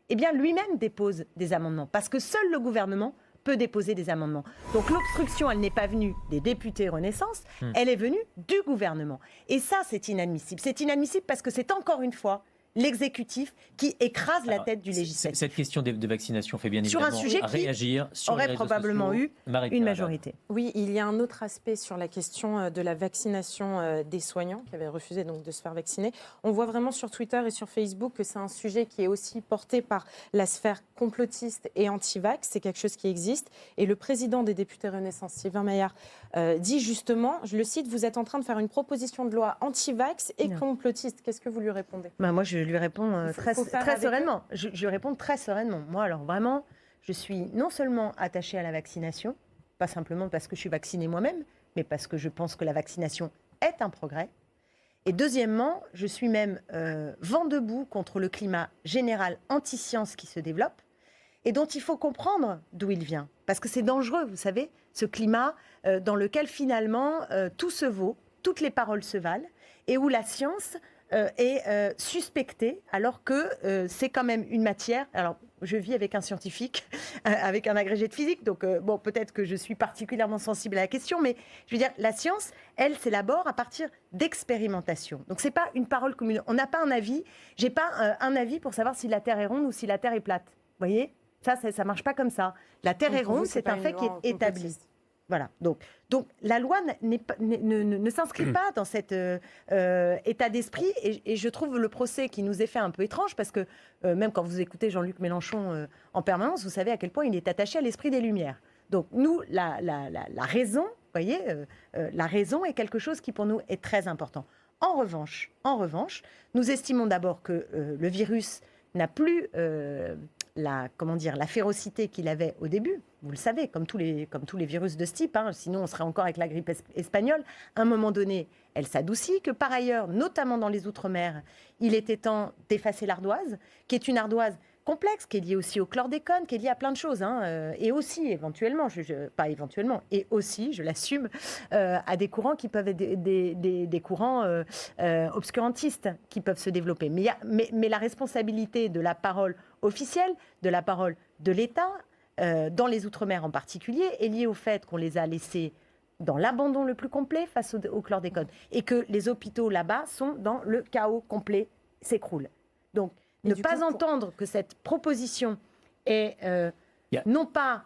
Eh bien, lui-même dépose des amendements, parce que seul le gouvernement peut déposer des amendements. Donc l'obstruction, elle n'est pas venue des députés Renaissance, elle est venue du gouvernement. Et ça, c'est inadmissible. C'est inadmissible parce que c'est encore une fois l'exécutif qui écrase la tête du législatif. Cette question de vaccination fait bien évidemment sur un sujet réagir qui aurait probablement eu une majorité. Oui, il y a un autre aspect sur la question de la vaccination des soignants qui avaient refusé donc de se faire vacciner. On voit vraiment sur Twitter et sur Facebook que c'est un sujet qui est aussi porté par la sphère complotiste et anti-vax. C'est quelque chose qui existe. Et le président des députés Renaissance, Sylvain Maillard, dit justement, je le cite, vous êtes en train de faire une proposition de loi anti-vax et complotiste. Qu'est-ce que vous lui répondez? Moi, je lui réponds très sereinement. Je lui réponds très sereinement. Moi, alors vraiment, je suis non seulement attachée à la vaccination, pas simplement parce que je suis vaccinée moi-même, mais parce que je pense que la vaccination est un progrès. Et deuxièmement, je suis même vent debout contre le climat général anti-science qui se développe et dont il faut comprendre d'où il vient. Parce que c'est dangereux, vous savez, ce climat dans lequel finalement tout se vaut, toutes les paroles se valent, et où la science est suspectée, alors que c'est quand même une matière... Alors, je vis avec un scientifique, avec un agrégé de physique, donc bon, peut-être que je suis particulièrement sensible à la question, mais je veux dire, la science, elle, s'élabore à partir d'expérimentation. Donc, c'est pas une parole commune. On n'a pas un avis. J'ai pas un avis pour savoir si la Terre est ronde ou si la Terre est plate. Vous voyez ? Ça marche pas comme ça. La Terre est ronde, c'est un fait qui est établi. Voilà. Donc la loi ne s'inscrit pas dans cet état d'esprit. Et je trouve le procès qui nous est fait un peu étrange parce que même quand vous écoutez Jean-Luc Mélenchon en permanence, vous savez à quel point il est attaché à l'esprit des Lumières. Donc nous, la raison, vous voyez, la raison est quelque chose qui pour nous est très important. En revanche, nous estimons d'abord que le virus n'a plus la férocité qu'il avait au début. Vous le savez, comme tous les virus de ce type, sinon on serait encore avec la grippe espagnole. À un moment donné, elle s'adoucit, que par ailleurs, notamment dans les Outre-mer, il était temps d'effacer l'ardoise, qui est une ardoise complexe, qui est liée aussi au chlordécone, qui est liée à plein de choses, et aussi éventuellement, pas éventuellement, et aussi, je l'assume, à des courants qui peuvent être des courants obscurantistes qui peuvent se développer. Mais la responsabilité de la parole officielle, de la parole de l'État, dans les Outre-mer en particulier, est liée au fait qu'on les a laissés dans l'abandon le plus complet face au chlordécone, et que les hôpitaux là-bas sont dans le chaos complet, s'écroulent. Donc, ne pas entendre que cette proposition est non pas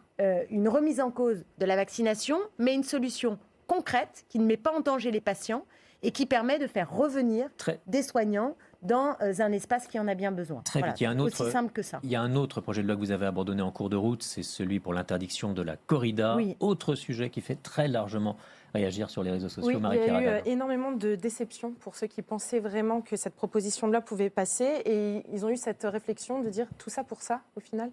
une remise en cause de la vaccination, mais une solution concrète qui ne met pas en danger les patients et qui permet de faire revenir des soignants dans un espace qui en a bien besoin. Très vite, il y a un autre, aussi simple que ça. Il y a un autre projet de loi que vous avez abandonné en cours de route, c'est celui pour l'interdiction de la corrida. Oui. Autre sujet qui fait très largement réagir sur les réseaux sociaux. Oui, il y Marie-Pierre a eu Haddad. énormément de déceptions pour ceux qui pensaient vraiment que cette proposition de loi pouvait passer. Et ils ont eu cette réflexion de dire tout ça pour ça, au final.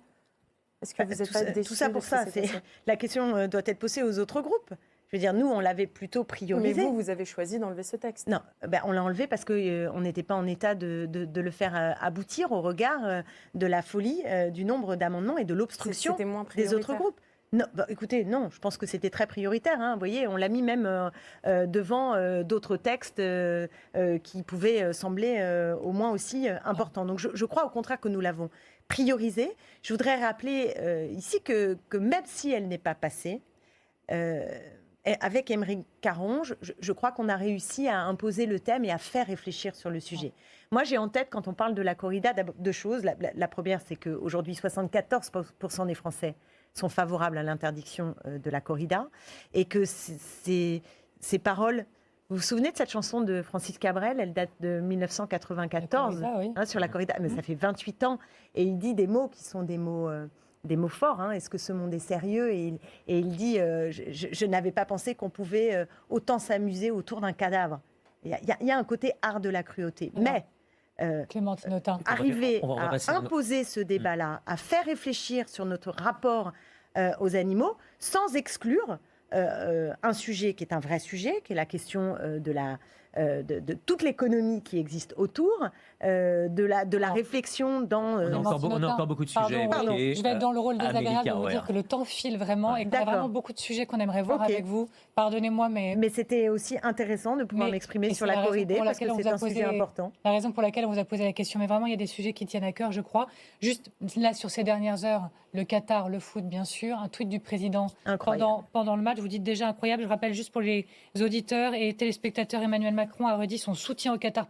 Est-ce que vous êtes pas déçus Tout ça de pour ce ça. qui s'est passé La question doit être posée aux autres groupes. Je veux dire, nous, on l'avait plutôt Mais priorisé. vous avez choisi d'enlever ce texte. Non, on l'a enlevé parce qu'on n'était pas en état de le faire aboutir au regard de la folie du nombre d'amendements et de l'obstruction C'était moins des autres prioritaire. groupes. Non, écoutez, non, je pense que c'était très prioritaire. Vous voyez, on l'a mis même devant d'autres textes qui pouvaient sembler au moins aussi importants. Donc je crois au contraire que nous l'avons priorisé. Je voudrais rappeler ici que même si elle n'est pas passée, avec Aymeric Caron, je crois qu'on a réussi à imposer le thème et à faire réfléchir sur le sujet. Moi, j'ai en tête, quand on parle de la corrida, deux choses. La première, c'est qu'aujourd'hui, 74% des Français sont favorables à l'interdiction de la corrida et que ces paroles... Vous vous souvenez de cette chanson de Francis Cabrel? Elle date de 1994, La corrida, oui. sur la corrida. Mais ça fait 28 ans. Et il dit des mots qui sont des mots forts. Est-ce que ce monde est sérieux? Et il dit je n'avais pas pensé qu'on pouvait autant s'amuser autour d'un cadavre. Il y a un côté art de la cruauté. Ouais. Mais Clémentine Autain. arriver on va à passer à un- imposer ce débat-là, à faire réfléchir sur notre rapport aux animaux, sans exclure un sujet qui est un vrai sujet, qui est la question de toute l'économie qui existe autour, de la réflexion dans... On a encore beaucoup de sujets Pardon, évoqués. je vais être dans le rôle Amélie désagréable de vous Carrère. dire que le temps file vraiment et qu'on a D'accord. vraiment beaucoup de sujets qu'on aimerait voir Ok. avec vous. Pardonnez-moi, mais Mais c'était aussi intéressant de pouvoir Mais- m'exprimer et sur c'est la la raison corrida, pour parce que laquelle on c'est vous a un sujet posé- important. la raison pour laquelle on vous a posé la question, mais vraiment, il y a des sujets qui tiennent à cœur, je crois. Juste là, sur ces dernières heures, le Qatar, le foot, bien sûr, un tweet du président Incroyable. pendant le match, vous dites déjà incroyable. Je rappelle juste pour les auditeurs et téléspectateurs, Emmanuel Macron a redit son soutien au Qatar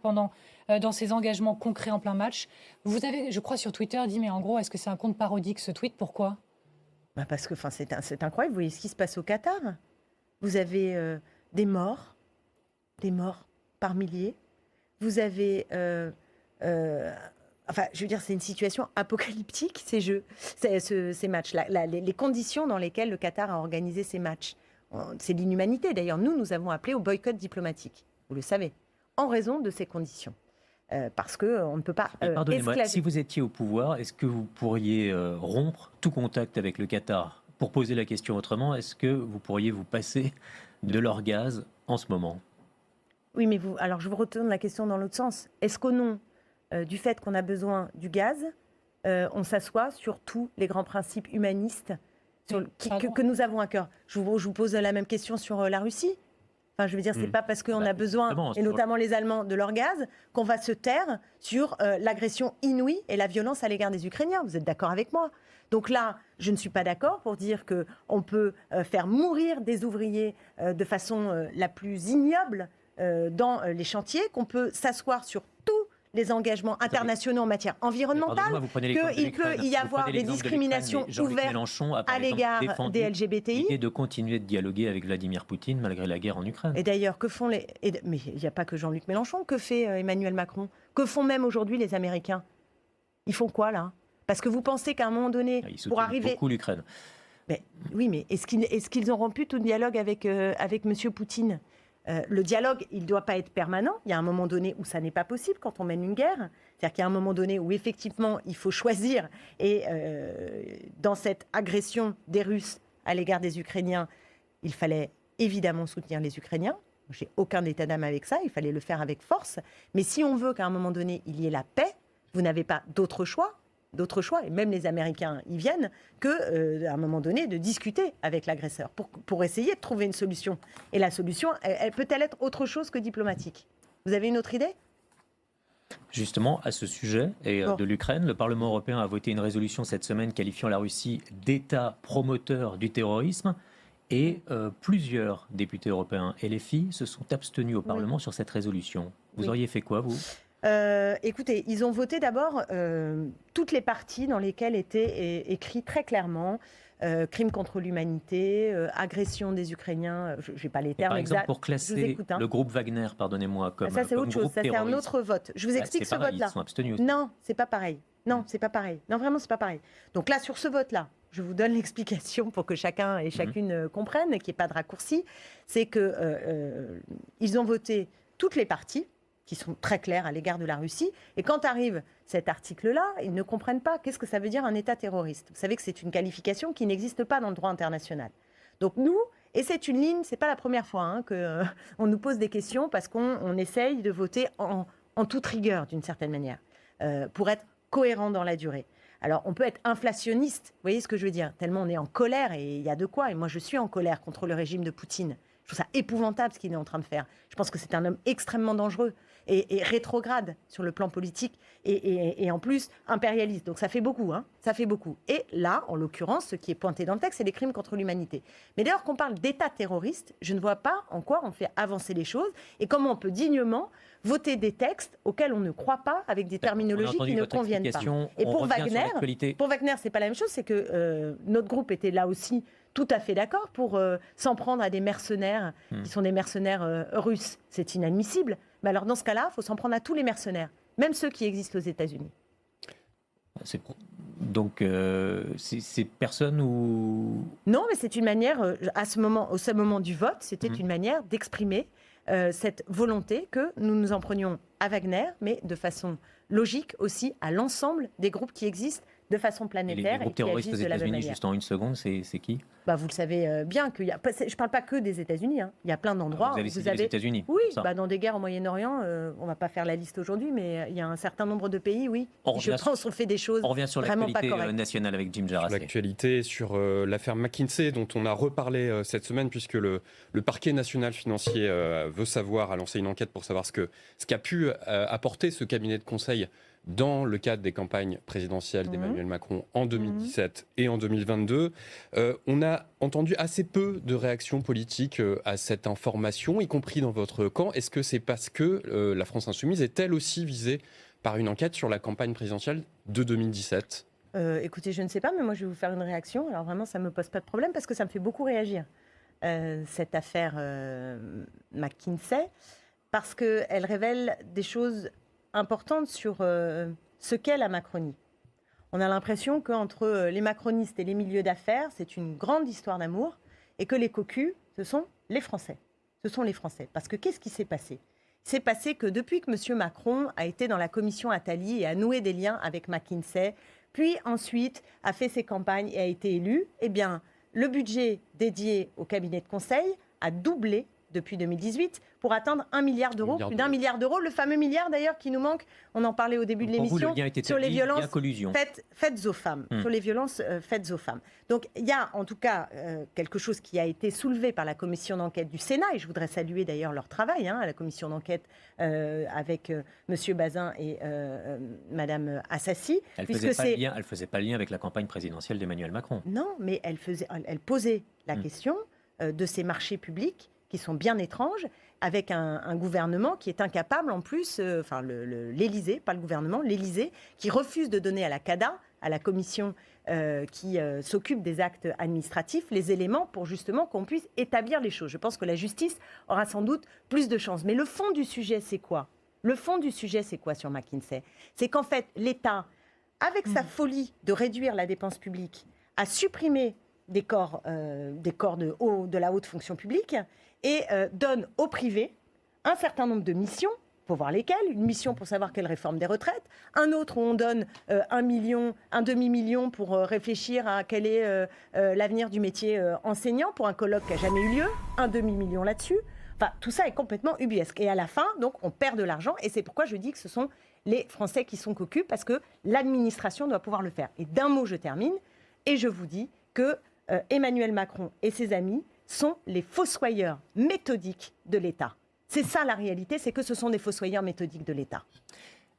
dans ses engagements concrets en plein match. Vous avez, je crois, sur Twitter dit, mais en gros, est-ce que c'est un compte parodique ce tweet? Pourquoi? Parce que c'est incroyable. Vous voyez ce qui se passe au Qatar. Vous avez des morts par milliers. Vous avez... enfin, je veux dire, c'est une situation apocalyptique, ces matchs. Les conditions dans lesquelles le Qatar a organisé ces matchs. C'est l'inhumanité. D'ailleurs, nous avons appelé au boycott diplomatique. Vous le savez. En raison de ces conditions. Parce qu'on ne peut pas Pardonnez-moi, esclaver. si vous étiez au pouvoir, est-ce que vous pourriez rompre tout contact avec le Qatar? Pour poser la question autrement, est-ce que vous pourriez vous passer de leur gaz en ce moment? Oui, mais alors je vous retourne la question dans l'autre sens. Est-ce qu'au nom du fait qu'on a besoin du gaz, on s'assoit sur tous les grands principes humanistes que nous avons à cœur? Je vous pose la même question sur la Russie. Enfin, je veux dire, c'est pas parce qu'on a besoin, et notamment les Allemands, de leur gaz, qu'on va se taire sur l'agression inouïe et la violence à l'égard des Ukrainiens. Vous êtes d'accord avec moi? Donc là, je ne suis pas d'accord pour dire qu'on peut faire mourir des ouvriers de façon la plus ignoble dans les chantiers, qu'on peut s'asseoir sur tous les engagements internationaux en matière environnementale, qu'il peut y avoir des discriminations ouvertes à l'égard des LGBTI. L'idée de continuer de dialoguer avec Vladimir Poutine malgré la guerre en Ukraine. Et d'ailleurs, que font mais il n'y a pas que Jean-Luc Mélenchon, que fait Emmanuel Macron? Que font même aujourd'hui les Américains? Ils font quoi là? Parce que vous pensez qu'à un moment donné, Ils pour soutiennent arriver... beaucoup l'Ukraine. Oui, mais est-ce qu'ils ont rompu tout dialogue avec M. Poutine? Le dialogue, il ne doit pas être permanent. Il y a un moment donné où ça n'est pas possible quand on mène une guerre. C'est-à-dire qu'il y a un moment donné où effectivement il faut choisir. Et dans cette agression des Russes à l'égard des Ukrainiens, il fallait évidemment soutenir les Ukrainiens. J'ai aucun état d'âme avec ça. Il fallait le faire avec force. Mais si on veut qu'à un moment donné il y ait la paix, vous n'avez pas d'autre choix, et même les Américains y viennent, à un moment donné, de discuter avec l'agresseur pour essayer de trouver une solution. Et la solution, elle peut-elle être autre chose que diplomatique? Vous avez une autre idée? Justement, à ce sujet et de l'Ukraine, le Parlement européen a voté une résolution cette semaine qualifiant la Russie d'État promoteur du terrorisme. Et plusieurs députés européens et les filles se sont abstenus au Parlement sur cette résolution. Vous auriez fait quoi, vous? Écoutez, ils ont voté d'abord toutes les parties dans lesquelles était écrit très clairement crimes contre l'humanité, agression des Ukrainiens, je n'ai pas les termes par exemple, exacts. pour classer le groupe Wagner, pardonnez-moi, comme ça c'est comme autre chose, groupe ça c'est un terroriste. autre vote. Je vous explique C'est ce pareil, vote-là. ils sont abstenus aussi. Non, c'est pas pareil. Non, c'est pas pareil. Non, vraiment, c'est pas pareil. Donc là, sur ce vote-là, je vous donne l'explication pour que chacun et chacune comprenne et qu'il n'y ait pas de raccourci. C'est que ils ont voté toutes les parties qui sont très claires à l'égard de la Russie. Et quand arrive cet article-là, ils ne comprennent pas qu'est-ce que ça veut dire un État terroriste. Vous savez que c'est une qualification qui n'existe pas dans le droit international. Donc nous, et c'est une ligne, c'est pas la première fois qu'on nous pose des questions parce qu'on essaye de voter en toute rigueur d'une certaine manière, pour être cohérent dans la durée. Alors, on peut être inflationniste, vous voyez ce que je veux dire, tellement on est en colère, et il y a de quoi, et moi je suis en colère contre le régime de Poutine. Je trouve ça épouvantable ce qu'il est en train de faire. Je pense que c'est un homme extrêmement dangereux et rétrograde sur le plan politique et en plus impérialiste. Donc ça fait beaucoup, ça fait beaucoup. Et là, en l'occurrence, ce qui est pointé dans le texte, c'est les crimes contre l'humanité. Mais d'ailleurs, qu'on parle d'État terroriste, je ne vois pas en quoi on fait avancer les choses et comment on peut dignement voter des textes auxquels on ne croit pas avec des terminologies qui ne conviennent pas. Et pour Wagner, c'est pas la même chose, c'est que notre groupe était là aussi tout à fait d'accord pour s'en prendre à des mercenaires qui sont des mercenaires russes. C'est inadmissible. Mais alors dans ce cas-là, il faut s'en prendre à tous les mercenaires, même ceux qui existent aux États-Unis. Donc, c'est personne ou... Non, mais c'est une manière, au seul moment du vote, c'était une manière d'exprimer cette volonté que nous nous en prenions à Wagner, mais de façon logique aussi à l'ensemble des groupes qui existent de façon planétaire. Les groupes terroristes aux États-Unis, juste en une seconde, c'est qui? Vous le savez bien qu'il y a. Je ne parle pas que des États-Unis. Il y a plein d'endroits. Vous avez cité les États-Unis. Oui, dans des guerres au Moyen-Orient, on ne va pas faire la liste aujourd'hui, mais il y a un certain nombre de pays, oui. Je pense qu'on fait des choses. On revient sur l'actualité nationale avec Jim Jarasé. L'actualité sur l'affaire McKinsey, dont on a reparlé cette semaine, puisque le parquet national financier veut savoir, a lancé une enquête pour savoir ce qu'a pu apporter ce cabinet de conseil dans le cadre des campagnes présidentielles d'Emmanuel Macron en 2017 et en 2022. On a entendu assez peu de réactions politiques à cette information, y compris dans votre camp. Est-ce que c'est parce que la France Insoumise est elle aussi visée par une enquête sur la campagne présidentielle de 2017 ? Écoutez, je ne sais pas, mais moi je vais vous faire une réaction. Alors vraiment, ça ne me pose pas de problème parce que ça me fait beaucoup réagir, cette affaire McKinsey, parce qu'elle révèle des choses importante sur ce qu'est la Macronie. On a l'impression qu'entre les macronistes et les milieux d'affaires, c'est une grande histoire d'amour et que les cocus, ce sont les Français. Ce sont les Français. Parce que qu'est-ce qui s'est passé ? Il s'est passé que depuis que M. Macron a été dans la commission Attali et a noué des liens avec McKinsey, puis ensuite a fait ses campagnes et a été élu, eh bien, le budget dédié au cabinet de conseil a doublé depuis 2018, pour atteindre 1 milliard d'euros, plus d'1 milliard d'euros, le fameux milliard d'ailleurs qui nous manque, on en parlait au début de l'émission, sur les violences faites aux femmes. Sur les violences faites aux femmes. Donc il y a en tout cas quelque chose qui a été soulevé par la commission d'enquête du Sénat, et je voudrais saluer d'ailleurs leur travail, à la commission d'enquête avec M. Bazin et Mme Assassi. Elle ne faisait pas le lien avec la campagne présidentielle d'Emmanuel Macron. Non, mais elle posait la question de ces marchés publics qui sont bien étranges, avec un gouvernement qui est incapable en plus, l'Élysée, pas le gouvernement, l'Élysée, qui refuse de donner à la CADA, à la commission qui s'occupe des actes administratifs, les éléments pour justement qu'on puisse établir les choses. Je pense que la justice aura sans doute plus de chance. Mais le fond du sujet, c'est quoi ? Le fond du sujet, c'est quoi sur McKinsey ? C'est qu'en fait, l'État, avec sa folie de réduire la dépense publique, a supprimé des corps de la haute fonction publique et donne au privé un certain nombre de missions, il faut voir lesquelles, une mission pour savoir quelle réforme des retraites, un autre où on donne un demi-million pour réfléchir à quel est l'avenir du métier enseignant pour un colloque qui n'a jamais eu lieu, un demi-million là-dessus. Enfin, tout ça est complètement ubuesque. Et à la fin, donc, on perd de l'argent et c'est pourquoi je dis que ce sont les Français qui sont cocus parce que l'administration doit pouvoir le faire. Et d'un mot, je termine, et je vous dis que Emmanuel Macron et ses amis sont les fossoyeurs méthodiques de l'État. C'est ça la réalité, c'est que ce sont des fossoyeurs méthodiques de l'État.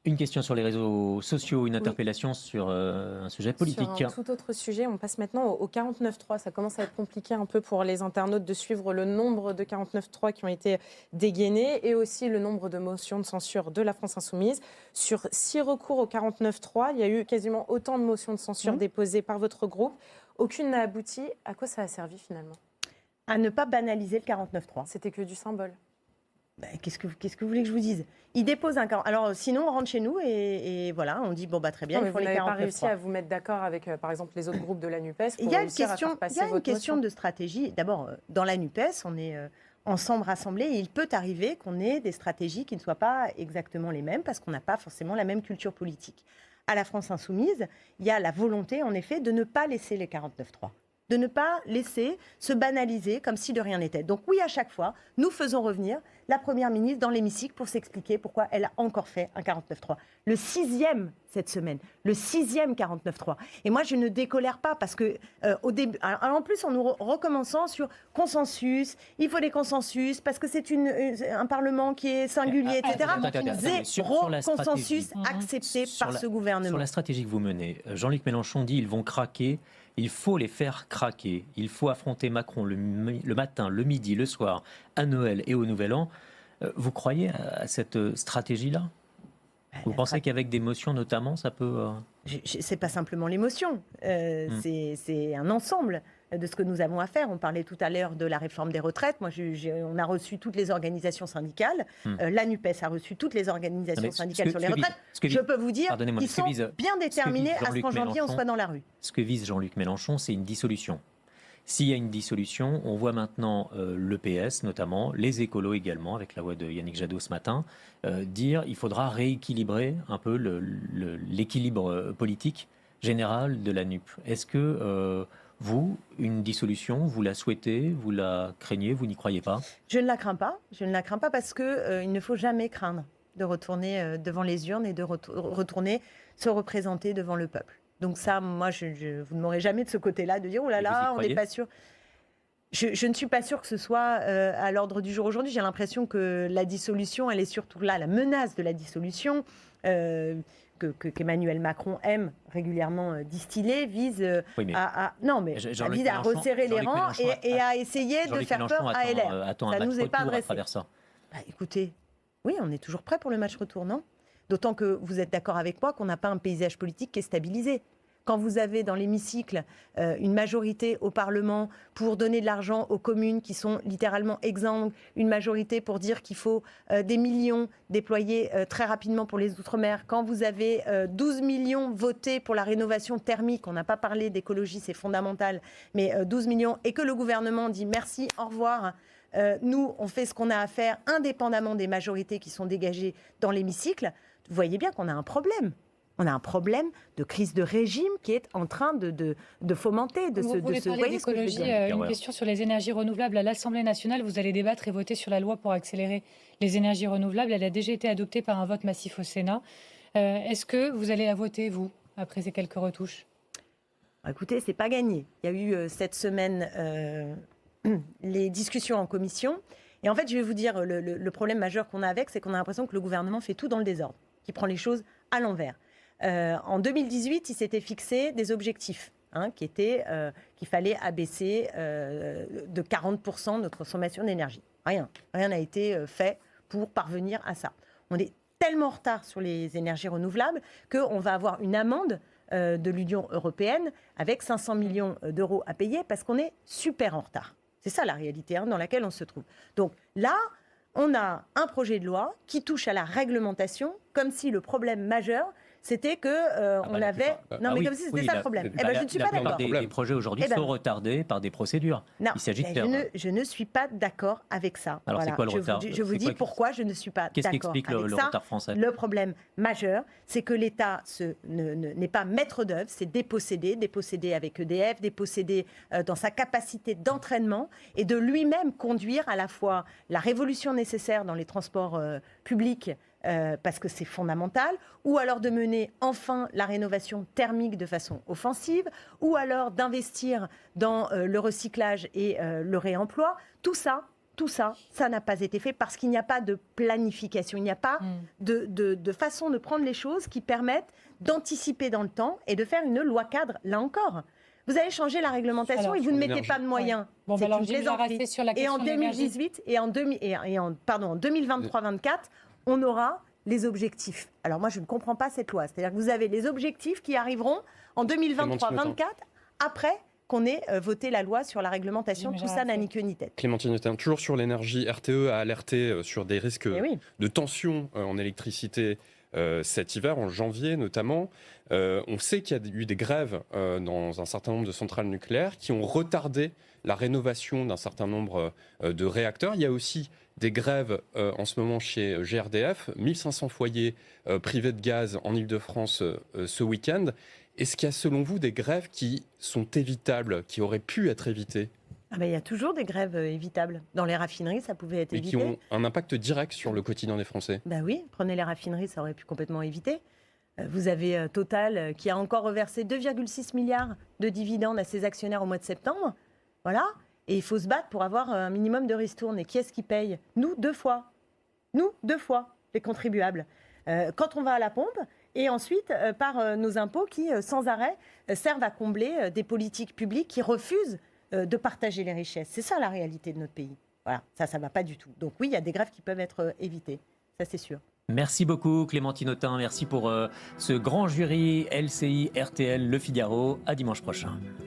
Une question sur les réseaux sociaux, une interpellation sur un sujet politique. Sur un tout autre sujet, on passe maintenant au 49.3. Ça commence à être compliqué un peu pour les internautes de suivre le nombre de 49.3 qui ont été dégainés et aussi le nombre de motions de censure de la France Insoumise. Sur 6 recours au 49.3, il y a eu quasiment autant de motions de censure déposées par votre groupe. Aucune n'a abouti. À quoi ça a servi finalement? À ne pas banaliser le 49.3. C'était que du symbole. Qu'est-ce que vous voulez que je vous dise? Il dépose un... Alors sinon, on rentre chez nous et voilà, on dit, bon, bah très bien, non, il faut les 49.3. Vous n'avez pas réussi à vous mettre d'accord avec, par exemple, les autres groupes de la NUPES pour réussir à faire passer votre motion? Il y a une question de stratégie. D'abord, dans la NUPES, on est ensemble rassemblés et il peut arriver qu'on ait des stratégies qui ne soient pas exactement les mêmes parce qu'on n'a pas forcément la même culture politique. À la France Insoumise, il y a la volonté, en effet, de ne pas laisser les 49.3. De ne pas laisser se banaliser comme si de rien n'était. Donc oui, à chaque fois, nous faisons revenir la Première ministre dans l'hémicycle pour s'expliquer pourquoi elle a encore fait un 49.3. Le 6e cette semaine, le 6e 49.3. Et moi, je ne décolère pas parce que au début, alors en plus, en nous recommençant sur consensus, il faut des consensus parce que c'est un Parlement qui est singulier, etc. Zéro consensus accepté par ce gouvernement. Sur la stratégie que vous menez, Jean-Luc Mélenchon dit ils vont craquer. Il faut les faire craquer. Il faut affronter Macron le matin, le midi, le soir, à Noël et au Nouvel An. Vous croyez à cette stratégie-là? Vous pensez qu'avec des motions notamment, ça peut... C'est pas simplement l'émotion, c'est un ensemble de ce que nous avons à faire. On parlait tout à l'heure de la réforme des retraites. Moi, on a reçu toutes les organisations syndicales. La NUPES a reçu toutes les organisations syndicales sur les retraites. Je peux vous dire qu'ils sont bien déterminés à ce qu'en janvier, on soit dans la rue. Ce que vise Jean-Luc Mélenchon, c'est une dissolution. S'il y a une dissolution, on voit maintenant le PS notamment, les écolos également, avec la voix de Yannick Jadot ce matin, dire qu'il faudra rééquilibrer un peu l'équilibre politique général de la NUP. Est-ce que vous, une dissolution, vous la souhaitez, vous la craignez, vous n'y croyez pas? Je ne la crains pas. Je ne la crains pas parce qu'il ne faut jamais craindre de retourner devant les urnes et de retourner se représenter devant le peuple. Donc ça, moi, vous ne m'aurez jamais de ce côté-là de dire « Oh là là, on n'est pas sûr ». Je ne suis pas sûre que ce soit à l'ordre du jour aujourd'hui. J'ai l'impression que la dissolution, elle est surtout là, la menace de la dissolution, qu'Emmanuel Macron aime régulièrement distiller, vise à resserrer les rangs et à essayer de faire peur à LR. Ça ne nous est pas adressé. Écoutez, oui, on est toujours prêt pour le match retour, non? D'autant que vous êtes d'accord avec moi qu'on n'a pas un paysage politique qui est stabilisé. Quand vous avez dans l'hémicycle une majorité au Parlement pour donner de l'argent aux communes qui sont littéralement exsangues, une majorité pour dire qu'il faut des millions déployés très rapidement pour les Outre-mer, quand vous avez 12 millions votés pour la rénovation thermique, on n'a pas parlé d'écologie, c'est fondamental, mais 12 millions, et que le gouvernement dit merci, au revoir, nous, on fait ce qu'on a à faire indépendamment des majorités qui sont dégagées dans l'hémicycle, vous voyez bien qu'on a un problème. On a un problème de crise de régime qui est en train de fomenter, Vous voulez parler d'écologie, une question sur les énergies renouvelables. À l'Assemblée nationale, vous allez débattre et voter sur la loi pour accélérer les énergies renouvelables. Elle a déjà été adoptée par un vote massif au Sénat. Est-ce que vous allez la voter, vous, après ces quelques retouches? Écoutez, c'est pas gagné. Il y a eu cette semaine les discussions en commission. Et en fait, je vais vous dire, le problème majeur qu'on a avec, c'est qu'on a l'impression que le gouvernement fait tout dans le désordre, qu'il prend les choses à l'envers. En 2018, il s'était fixé des objectifs, qui étaient qu'il fallait abaisser de 40% notre consommation d'énergie. Rien n'a été fait pour parvenir à ça. On est tellement en retard sur les énergies renouvelables qu'on va avoir une amende de l'Union européenne avec 500 millions d'euros à payer parce qu'on est super en retard. C'est ça la réalité dans laquelle on se trouve. Donc là, on a un projet de loi qui touche à la réglementation comme si le problème majeur, c'était que on avait... Non, mais comme si c'était ça le problème. Je ne suis pas d'accord. Les projets aujourd'hui sont retardés par des procédures. Non, il s'agit de faire... je ne suis pas d'accord avec ça. Alors c'est quoi le retard? Je vous dis pourquoi je ne suis pas d'accord avec ça. Qu'est-ce qui explique le retard français? Le problème majeur, c'est que l'État n'est pas maître d'œuvre, c'est dépossédé avec EDF, dépossédé dans sa capacité d'entraînement et de lui-même conduire à la fois la révolution nécessaire dans les transports publics, parce que c'est fondamental, ou alors de mener enfin la rénovation thermique de façon offensive, ou alors d'investir dans le recyclage et le réemploi. Tout ça, tout ça, ça n'a pas été fait parce qu'il n'y a pas de planification, il n'y a pas de façon de prendre les choses qui permettent d'anticiper dans le temps et de faire une loi cadre, là encore. Vous allez changer la réglementation Alors, et vous ne mettez pas de moyens. Ouais. Bon, C'est alors, une je vais plaisanterie. rester sur la Et question en de l'énergie. 2018 et en 2023-24, on aura les objectifs. Alors moi, je ne comprends pas cette loi. C'est-à-dire que vous avez les objectifs qui arriveront en 2023-24 après qu'on ait voté la loi sur la réglementation. Tout ça n'a ni queue ni tête. Clémentine Autain, toujours sur l'énergie, RTE a alerté sur des risques de tension en électricité cet hiver, en janvier notamment. On sait qu'il y a eu des grèves dans un certain nombre de centrales nucléaires qui ont retardé la rénovation d'un certain nombre de réacteurs. Il y a aussi des grèves en ce moment chez GRDF, 1500 foyers privés de gaz en Ile-de-France ce week-end. Est-ce qu'il y a selon vous des grèves qui sont évitables, qui auraient pu être évitées ? Il y a toujours des grèves évitables. Dans les raffineries, ça pouvait être évité. Et qui ont un impact direct sur le quotidien des Français. Oui, prenez les raffineries, ça aurait pu complètement éviter. Vous avez Total qui a encore reversé 2,6 milliards de dividendes à ses actionnaires au mois de septembre. Voilà. Et il faut se battre pour avoir un minimum de ristourne. Et qui est-ce qui paye ? Nous, 2 fois. Nous, 2 fois, les contribuables. Quand on va à la pompe, et ensuite par nos impôts qui, sans arrêt, servent à combler des politiques publiques qui refusent de partager les richesses. C'est ça la réalité de notre pays. Voilà, ça ne va pas du tout. Donc oui, il y a des grèves qui peuvent être évitées. Ça, c'est sûr. Merci beaucoup Clémentine Autain, merci pour ce grand jury LCI RTL Le Figaro. À dimanche prochain.